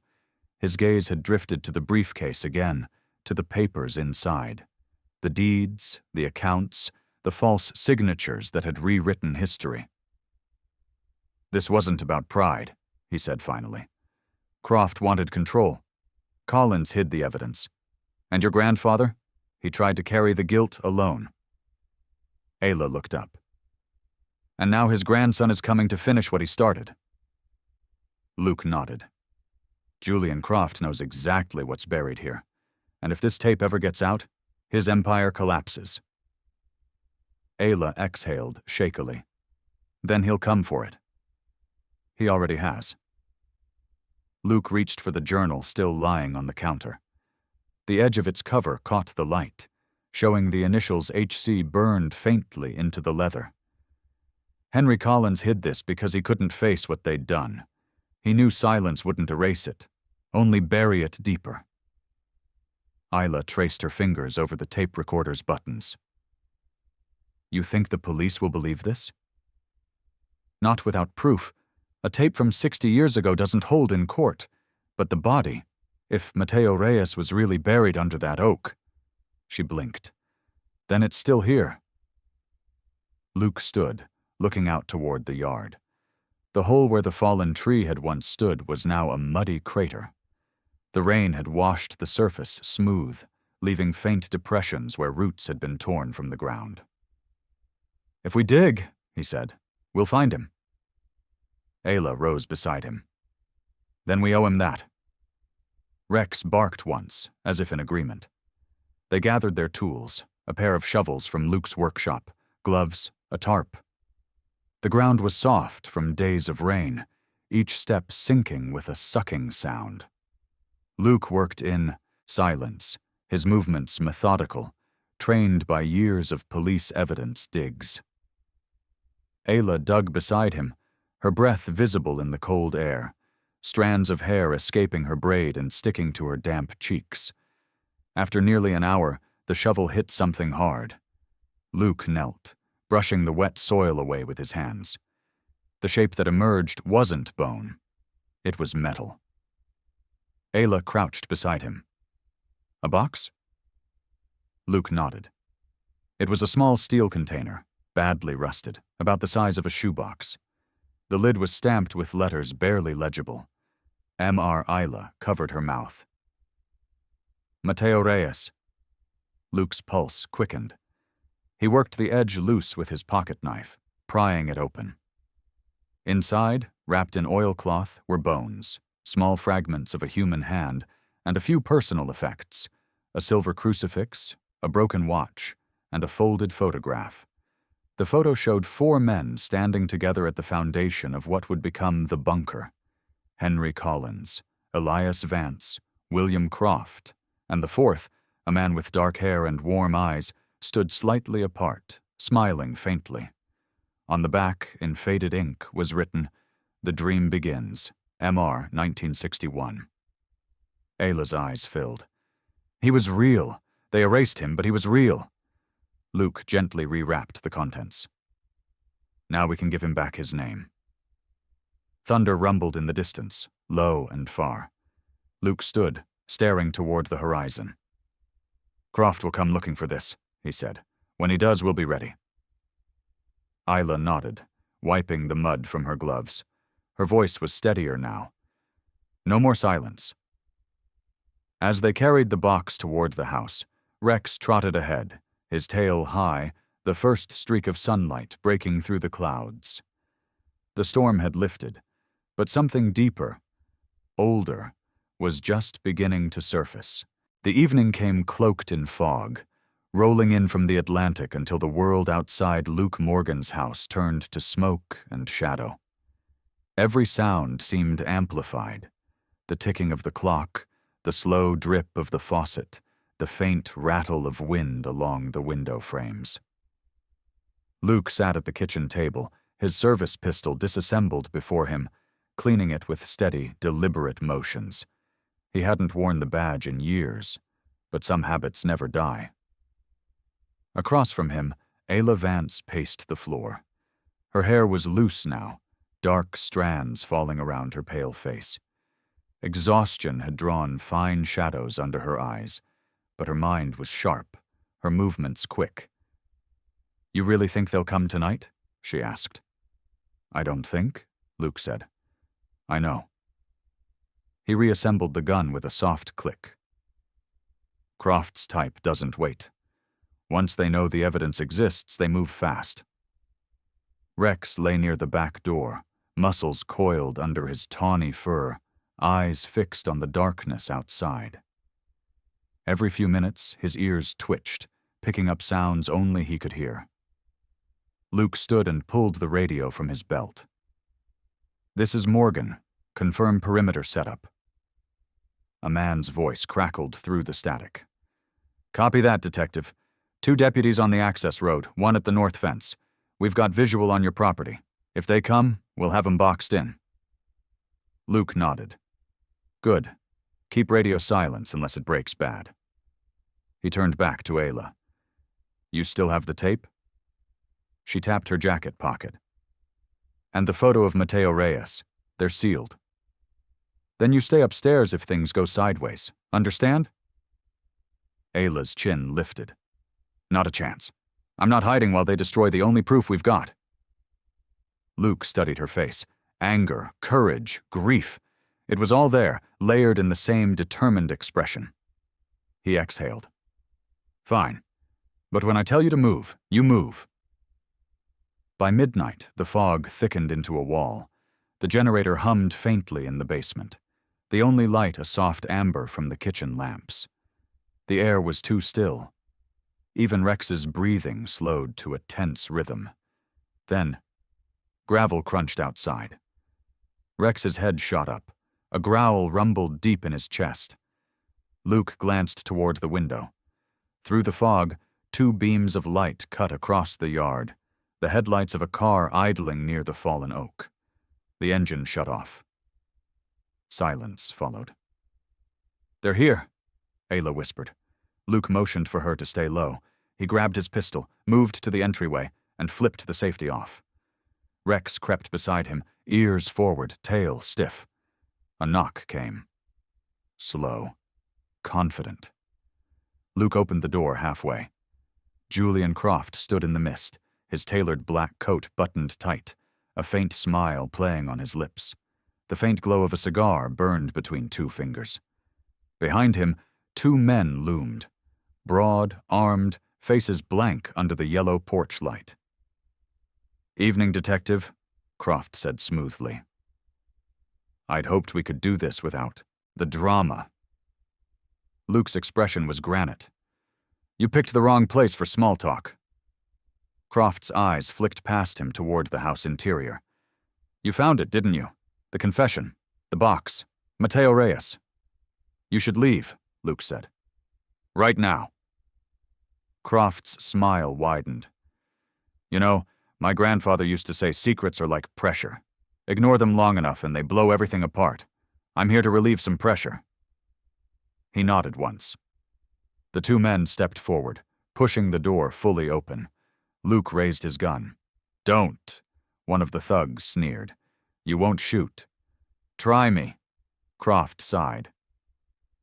His gaze had drifted to the briefcase again, to the papers inside. The deeds, the accounts, the false signatures that had rewritten history. "This wasn't about pride," he said finally. "Croft wanted control. Collins hid the evidence. And your grandfather? He tried to carry the guilt alone." Ayla looked up. "And now his grandson is coming to finish what he started." Luke nodded. "Julian Croft knows exactly what's buried here. And if this tape ever gets out, his empire collapses." Ayla exhaled shakily. "Then he'll come for it." "He already has." Luke reached for the journal still lying on the counter. The edge of its cover caught the light, showing the initials HC burned faintly into the leather. Henry Collins hid this because he couldn't face what they'd done. He knew silence wouldn't erase it, only bury it deeper. Ayla traced her fingers over the tape recorder's buttons. "You think the police will believe this?" "Not without proof. A tape from 60 years ago doesn't hold in court. But the body, if Mateo Reyes was really buried under that oak," she blinked, "then it's still here." Luke stood, looking out toward the yard. The hole where the fallen tree had once stood was now a muddy crater. The rain had washed the surface smooth, leaving faint depressions where roots had been torn from the ground. "If we dig," he said, "we'll find him." Ayla rose beside him. "Then we owe him that." Rex barked once, as if in agreement. They gathered their tools, a pair of shovels from Luke's workshop, gloves, a tarp. The ground was soft from days of rain, each step sinking with a sucking sound. Luke worked in silence, his movements methodical, trained by years of police evidence digs. Ayla dug beside him, her breath visible in the cold air, strands of hair escaping her braid and sticking to her damp cheeks. After nearly an hour, the shovel hit something hard. Luke knelt, brushing the wet soil away with his hands. The shape that emerged wasn't bone. It was metal. Ayla crouched beside him. "A box?" Luke nodded. It was a small steel container, badly rusted, about the size of a shoebox. The lid was stamped with letters barely legible. M.R. Ayla covered her mouth. "Mateo Reyes." Luke's pulse quickened. He worked the edge loose with his pocket knife, prying it open. Inside, wrapped in oilcloth, were bones, small fragments of a human hand, and a few personal effects: a silver crucifix, a broken watch, and a folded photograph. The photo showed 4 men standing together at the foundation of what would become the bunker: Henry Collins, Elias Vance, William Croft, and the 4th, a man with dark hair and warm eyes, stood slightly apart, smiling faintly. On the back, in faded ink, was written, "The Dream Begins, MR 1961. Ayla's eyes filled. He was real. They erased him, but he was real. Luke gently rewrapped the contents. Now we can give him back his name. Thunder rumbled in the distance, low and far. Luke stood, staring toward the horizon. "Croft will come looking for this," he said. "When he does, we'll be ready." Ayla nodded, wiping the mud from her gloves. Her voice was steadier now. No more silence. As they carried the box toward the house, Rex trotted ahead, his tail high, the first streak of sunlight breaking through the clouds. The storm had lifted, but something deeper, older, was just beginning to surface. The evening came cloaked in fog, rolling in from the Atlantic until the world outside Luke Morgan's house turned to smoke and shadow. Every sound seemed amplified. The ticking of the clock, the slow drip of the faucet, the faint rattle of wind along the window frames. Luke sat at the kitchen table, his service pistol disassembled before him, cleaning it with steady, deliberate motions. He hadn't worn the badge in years, but some habits never die. Across from him, Ayla Vance paced the floor. Her hair was loose now, dark strands falling around her pale face. Exhaustion had drawn fine shadows under her eyes, but her mind was sharp, her movements quick. "You really think they'll come tonight?" she asked. "I don't think," Luke said. "I know." He reassembled the gun with a soft click. Croft's type doesn't wait. Once they know the evidence exists, they move fast. Rex lay near the back door, muscles coiled under his tawny fur, eyes fixed on the darkness outside. Every few minutes, his ears twitched, picking up sounds only he could hear. Luke stood and pulled the radio from his belt. "This is Morgan. Confirm perimeter setup." A man's voice crackled through the static. "Copy that, Detective. 2 deputies on the access road, 1 at the north fence. We've got visual on your property. If they come, we'll have 'em boxed in." Luke nodded. "Good. Keep radio silence unless it breaks bad." He turned back to Ayla. "You still have the tape?" She tapped her jacket pocket. "And the photo of Mateo Reyes. They're sealed. Then you stay upstairs if things go sideways. Understand?" Ayla's chin lifted. "Not a chance. I'm not hiding while they destroy the only proof we've got." Luke studied her face. Anger, courage, grief. It was all there, layered in the same determined expression. He exhaled. "Fine. But when I tell you to move, you move." By midnight, the fog thickened into a wall. The generator hummed faintly in the basement, the only light a soft amber from the kitchen lamps. The air was too still. Even Rex's breathing slowed to a tense rhythm. Then, gravel crunched outside. Rex's head shot up. A growl rumbled deep in his chest. Luke glanced toward the window. Through the fog, 2 beams of light cut across the yard, the headlights of a car idling near the fallen oak. The engine shut off. Silence followed. "They're here," Ayla whispered. Luke motioned for her to stay low. He grabbed his pistol, moved to the entryway, and flipped the safety off. Rex crept beside him, ears forward, tail stiff. A knock came. Slow. Confident. Luke opened the door halfway. Julian Croft stood in the mist, his tailored black coat buttoned tight, a faint smile playing on his lips. The faint glow of a cigar burned between 2 fingers. Behind him, 2 men loomed, broad, armed, faces blank under the yellow porch light. "Evening, Detective," Croft said smoothly. "I'd hoped we could do this without the drama." Luke's expression was granite. "You picked the wrong place for small talk." Croft's eyes flicked past him toward the house interior. "You found it, didn't you? The confession, the box, Mateo Reyes." "You should leave," Luke said. "Right now." Croft's smile widened. "You know, My grandfather used to say secrets are like pressure. Ignore them long enough and they blow everything apart. I'm here to relieve some pressure." He nodded once. The two men stepped forward, pushing the door fully open. Luke raised his gun. "Don't," one of the thugs sneered. "You won't shoot." "Try me," Croft sighed.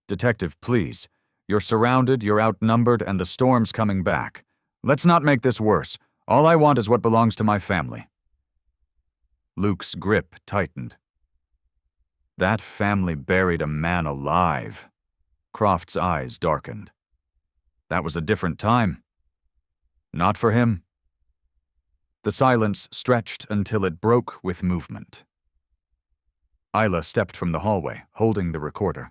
"Detective, please. You're surrounded, you're outnumbered, and the storm's coming back. Let's not make this worse. All I want is what belongs to my family." Luke's grip tightened. "That family buried a man alive." Croft's eyes darkened. "That was a different time." "Not for him." The silence stretched until it broke with movement. Isla stepped from the hallway, holding the recorder.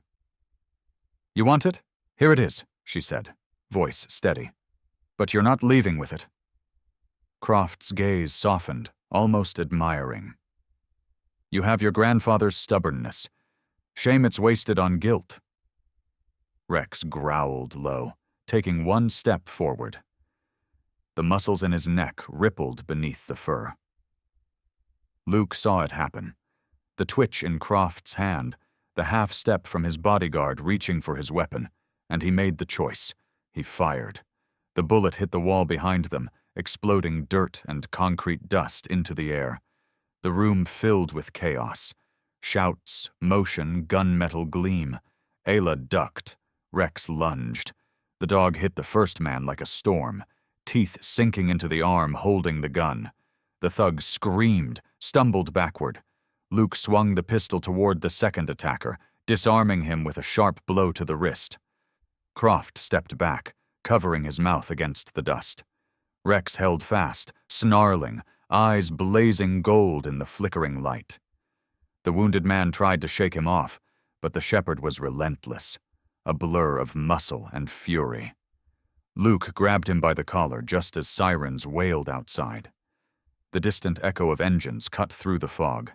"You want it? Here it is," she said, voice steady. "But you're not leaving with it." Croft's gaze softened, almost admiring. "You have your grandfather's stubbornness. Shame it's wasted on guilt." Rex growled low, taking one step forward. The muscles in his neck rippled beneath the fur. Luke saw it happen. The twitch in Croft's hand, the half-step from his bodyguard reaching for his weapon, and he made the choice. He fired. The bullet hit the wall behind them, exploding dirt and concrete dust into the air. The room filled with chaos. Shouts, motion, gunmetal gleam. Ayla ducked. Rex lunged. The dog hit the first man like a storm, teeth sinking into the arm holding the gun. The thug screamed, stumbled backward. Luke swung the pistol toward the second attacker, disarming him with a sharp blow to the wrist. Croft stepped back, covering his mouth against the dust. Rex held fast, snarling, eyes blazing gold in the flickering light. The wounded man tried to shake him off, but the shepherd was relentless, a blur of muscle and fury. Luke grabbed him by the collar just as sirens wailed outside. The distant echo of engines cut through the fog.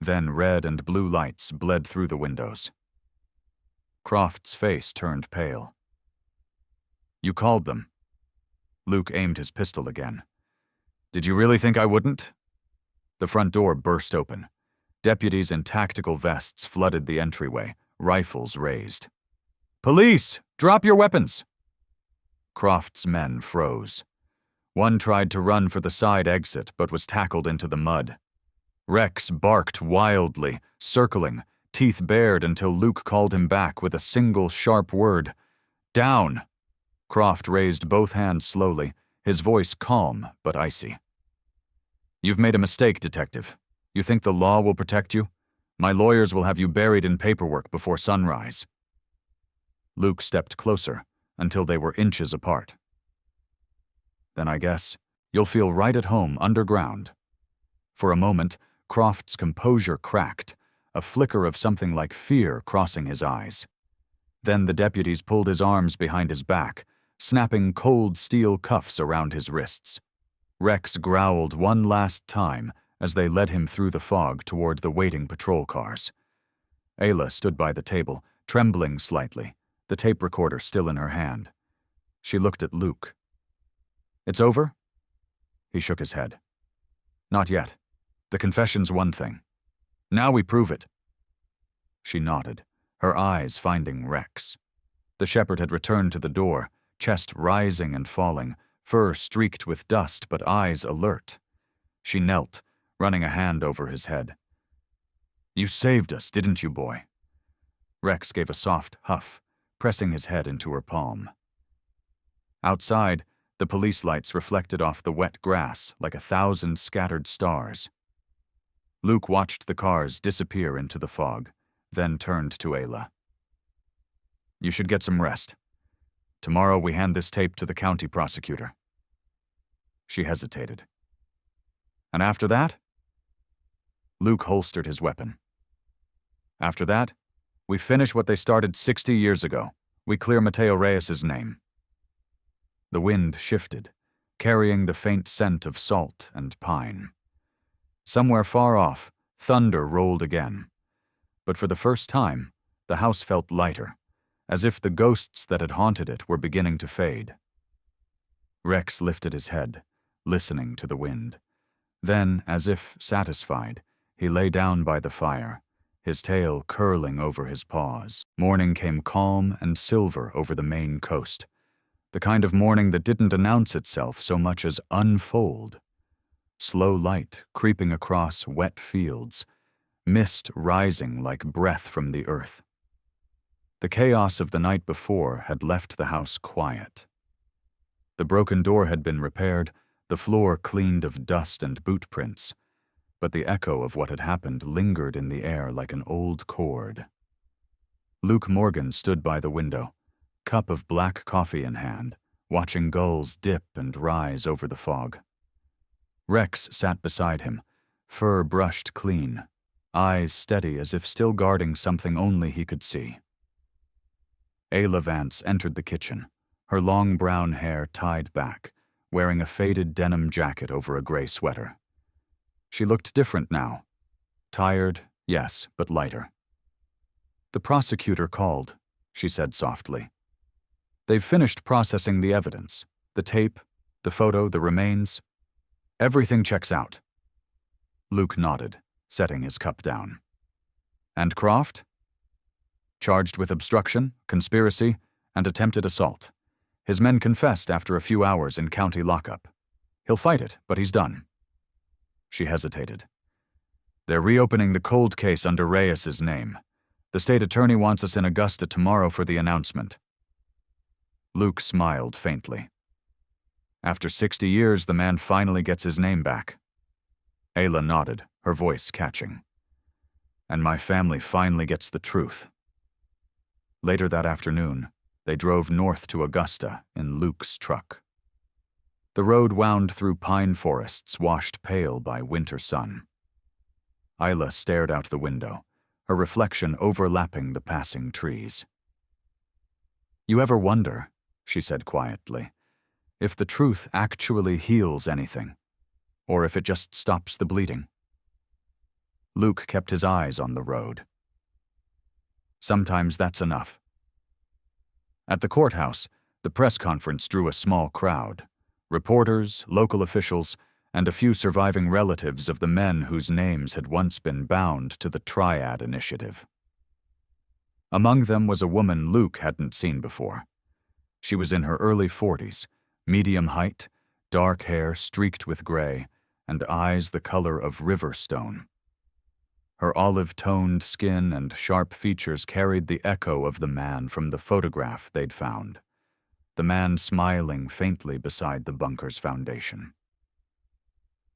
Then red and blue lights bled through the windows. Croft's face turned pale. "You called them." Luke aimed his pistol again. "Did you really think I wouldn't?" The front door burst open. Deputies in tactical vests flooded the entryway, rifles raised. "Police! Drop your weapons!" Croft's men froze. One tried to run for the side exit but was tackled into the mud. Rex barked wildly, circling, teeth bared until Luke called him back with a single sharp word. "Down!" Croft raised both hands slowly, his voice calm but icy. "You've made a mistake, Detective. You think the law will protect you? My lawyers will have you buried in paperwork before sunrise." Luke stepped closer until they were inches apart. "Then I guess you'll feel right at home underground." For a moment, Croft's composure cracked, a flicker of something like fear crossing his eyes. Then the deputies pulled his arms behind his back, snapping cold steel cuffs around his wrists. Rex growled one last time as they led him through the fog toward the waiting patrol cars. Ayla stood by the table, trembling slightly, the tape recorder still in her hand. She looked at Luke. "It's over?" He shook his head. "Not yet. The confession's one thing. Now we prove it." She nodded, her eyes finding Rex. The shepherd had returned to the door, chest rising and falling, fur streaked with dust but eyes alert. She knelt, running a hand over his head. "You saved us, didn't you, boy?" Rex gave a soft huff, pressing his head into her palm. Outside, the police lights reflected off the wet grass like 1,000 scattered stars. Luke watched the cars disappear into the fog, then turned to Ayla. "You should get some rest. Tomorrow we hand this tape to the county prosecutor." She hesitated. "And after that?" Luke holstered his weapon. "After that, we finish what they started 60 years ago. We clear Mateo Reyes's name." The wind shifted, carrying the faint scent of salt and pine. Somewhere far off, thunder rolled again. But for the first time, the house felt lighter, as if the ghosts that had haunted it were beginning to fade. Rex lifted his head, listening to the wind. Then, as if satisfied, he lay down by the fire, his tail curling over his paws. Morning came calm and silver over the Maine coast, the kind of morning that didn't announce itself so much as unfold. Slow light creeping across wet fields, mist rising like breath from the earth. The chaos of the night before had left the house quiet. The broken door had been repaired, the floor cleaned of dust and boot prints, but the echo of what had happened lingered in the air like an old chord. Luke Morgan stood by the window, cup of black coffee in hand, watching gulls dip and rise over the fog. Rex sat beside him, fur brushed clean, eyes steady as if still guarding something only he could see. Ayla Vance entered the kitchen, her long brown hair tied back, wearing a faded denim jacket over a gray sweater. She looked different now. Tired, yes, but lighter. "The prosecutor called," she said softly. "They've finished processing the evidence, the tape, the photo, the remains. Everything checks out." Luke nodded, setting his cup down. "And Croft?" "Charged with obstruction, conspiracy, and attempted assault. His men confessed after a few hours in county lockup. He'll fight it, but he's done." She hesitated. "They're reopening the cold case under Reyes's name. The state attorney wants us in Augusta tomorrow for the announcement." Luke smiled faintly. After 60 years, the man finally gets his name back. Ayla nodded, her voice catching. "And my family finally gets the truth." Later that afternoon, they drove north to Augusta in Luke's truck. The road wound through pine forests washed pale by winter sun. Ayla stared out the window, her reflection overlapping the passing trees. "You ever wonder," she said quietly, "if the truth actually heals anything, or if it just stops the bleeding?" Luke kept his eyes on the road. "Sometimes that's enough." At the courthouse, the press conference drew a small crowd. Reporters, local officials, and a few surviving relatives of the men whose names had once been bound to the Triad Initiative. Among them was a woman Luke hadn't seen before. She was in her early 40s, medium height, dark hair streaked with gray, and eyes the color of river stone. Her olive-toned skin and sharp features carried the echo of the man from the photograph they'd found, the man smiling faintly beside the bunker's foundation.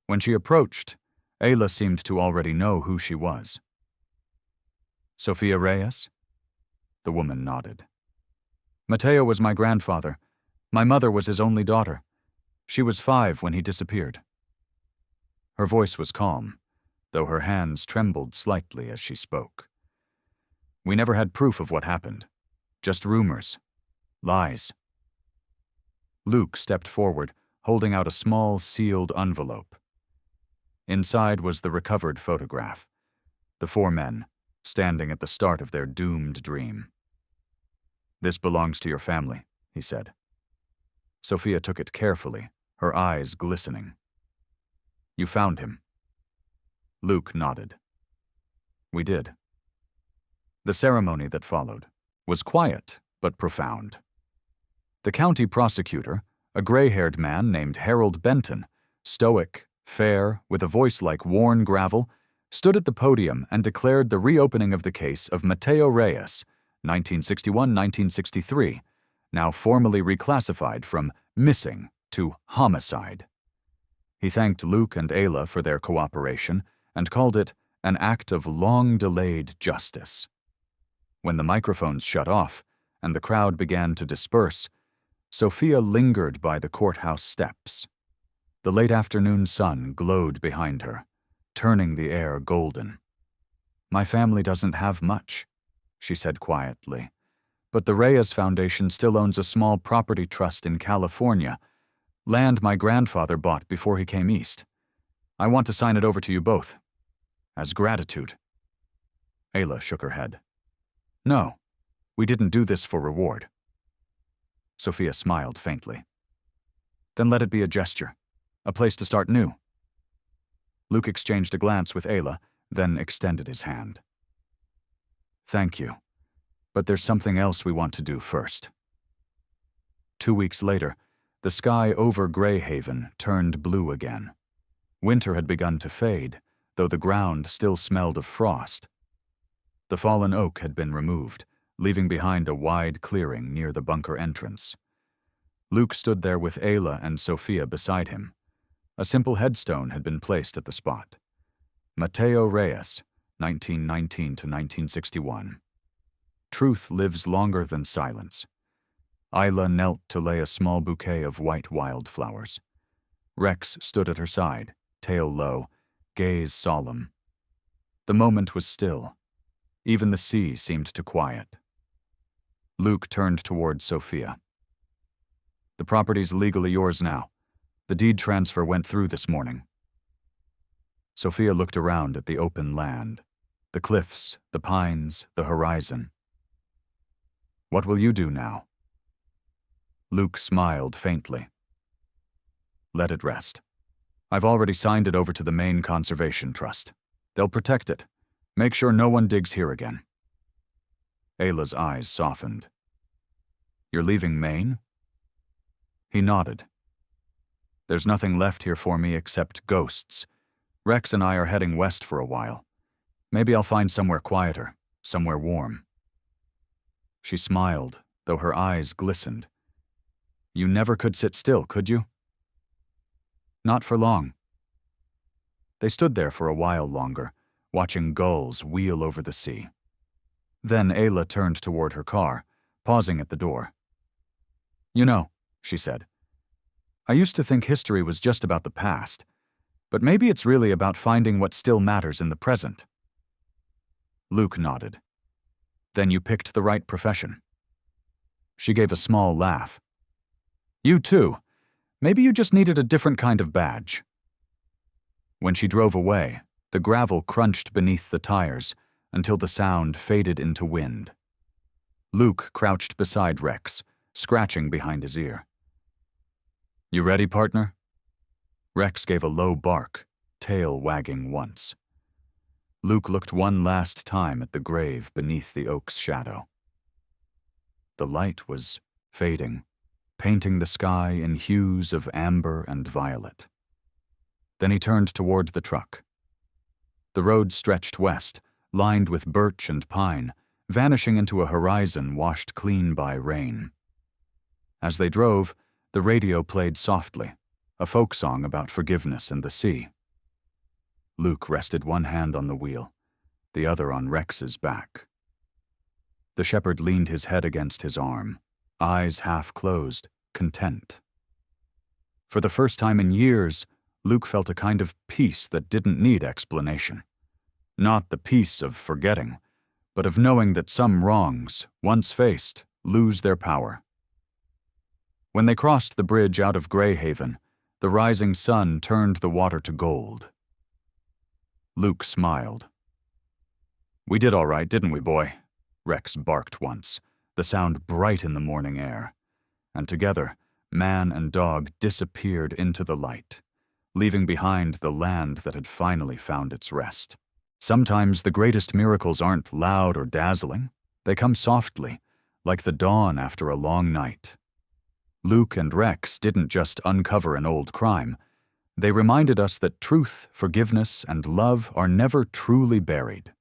When she approached, Ayla seemed to already know who she was. "Sophia Reyes?" The woman nodded. "Mateo was my grandfather. My mother was his only daughter. She was 5 when he disappeared." Her voice was calm, though her hands trembled slightly as she spoke. "We never had proof of what happened. Just rumors. Lies." Luke stepped forward, holding out a small, sealed envelope. Inside was the recovered photograph. The 4 men, standing at the start of their doomed dream. "This belongs to your family," he said. Sophia took it carefully, her eyes glistening. "You found him?" Luke nodded. "We did." The ceremony that followed was quiet but profound. The county prosecutor, a gray-haired man named Harold Benton, stoic, fair, with a voice like worn gravel, stood at the podium and declared the reopening of the case of Mateo Reyes, 1961-1963, now formally reclassified from missing to homicide. He thanked Luke and Ayla for their cooperation and called it an act of long-delayed justice. When the microphones shut off and the crowd began to disperse, Sophia lingered by the courthouse steps. The late afternoon sun glowed behind her, turning the air golden. "My family doesn't have much," she said quietly, "but the Reyes Foundation still owns a small property trust in California, land my grandfather bought before he came east. I want to sign it over to you both, as gratitude." Ayla shook her head. "No, we didn't do this for reward." Sophia smiled faintly. "Then let it be a gesture, a place to start new." Luke exchanged a glance with Ayla, then extended his hand. Thank you, but there's something else we want to do first. 2 weeks later, the sky over Greyhaven turned blue again. Winter had begun to fade, though the ground still smelled of frost. The fallen oak had been removed, leaving behind a wide clearing near the bunker entrance. Luke stood there with Ayla and Sophia beside him. A simple headstone had been placed at the spot. Mateo Reyes, 1919 to 1961. Truth lives longer than silence. Ayla knelt to lay a small bouquet of white wildflowers. Rex stood at her side, tail low, gaze solemn. The moment was still. Even the sea seemed to quiet. Luke turned toward Sophia. The property's legally yours now. The deed transfer went through this morning. Sophia looked around at the open land, the cliffs, the pines, the horizon. What will you do now? Luke smiled faintly. Let it rest. I've already signed it over to the Maine Conservation Trust. They'll protect it. Make sure no one digs here again. Ayla's eyes softened. You're leaving Maine? He nodded. There's nothing left here for me except ghosts. Rex and I are heading west for a while. Maybe I'll find somewhere quieter, somewhere warm. She smiled, though her eyes glistened. You never could sit still, could you? Not for long. They stood there for a while longer, watching gulls wheel over the sea. Then Ayla turned toward her car, pausing at the door. You know, she said, I used to think history was just about the past, but maybe it's really about finding what still matters in the present. Luke nodded. Then you picked the right profession. She gave a small laugh. You too. Maybe you just needed a different kind of badge. When she drove away, the gravel crunched beneath the tires until the sound faded into wind. Luke crouched beside Rex, scratching behind his ear. You ready, partner? Rex gave a low bark, tail wagging once. Luke looked one last time at the grave beneath the oak's shadow. The light was fading, painting the sky in hues of amber and violet. Then he turned toward the truck. The road stretched west, lined with birch and pine, vanishing into a horizon washed clean by rain. As they drove, the radio played softly, a folk song about forgiveness and the sea. Luke rested one hand on the wheel, the other on Rex's back. The shepherd leaned his head against his arm, eyes half closed, content. For the first time in years, Luke felt a kind of peace that didn't need explanation. Not the peace of forgetting, but of knowing that some wrongs, once faced, lose their power. When they crossed the bridge out of Greyhaven, the rising sun turned the water to gold. Luke smiled. We did all right, didn't we, boy? Rex barked once, the sound bright in the morning air. And together, man and dog disappeared into the light, leaving behind the land that had finally found its rest. Sometimes the greatest miracles aren't loud or dazzling. They come softly, like the dawn after a long night. Luke and Rex didn't just uncover an old crime. They reminded us that truth, forgiveness, and love are never truly buried.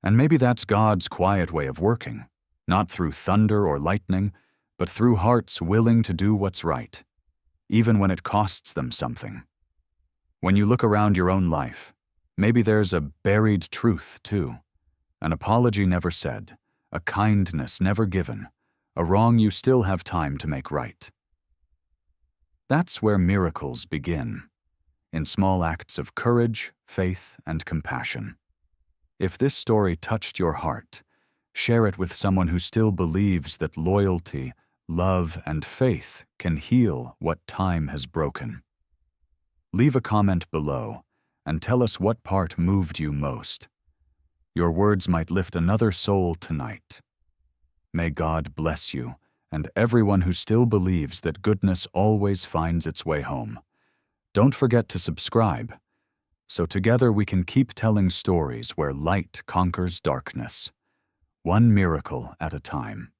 And maybe that's God's quiet way of working, not through thunder or lightning, but through hearts willing to do what's right, even when it costs them something. When you look around your own life, maybe there's a buried truth, too. An apology never said, a kindness never given, a wrong you still have time to make right. That's where miracles begin, in small acts of courage, faith, and compassion. If this story touched your heart, share it with someone who still believes that loyalty, love, and faith can heal what time has broken. Leave a comment below and tell us what part moved you most. Your words might lift another soul tonight. May God bless you and everyone who still believes that goodness always finds its way home. Don't forget to subscribe so together we can keep telling stories where light conquers darkness, one miracle at a time.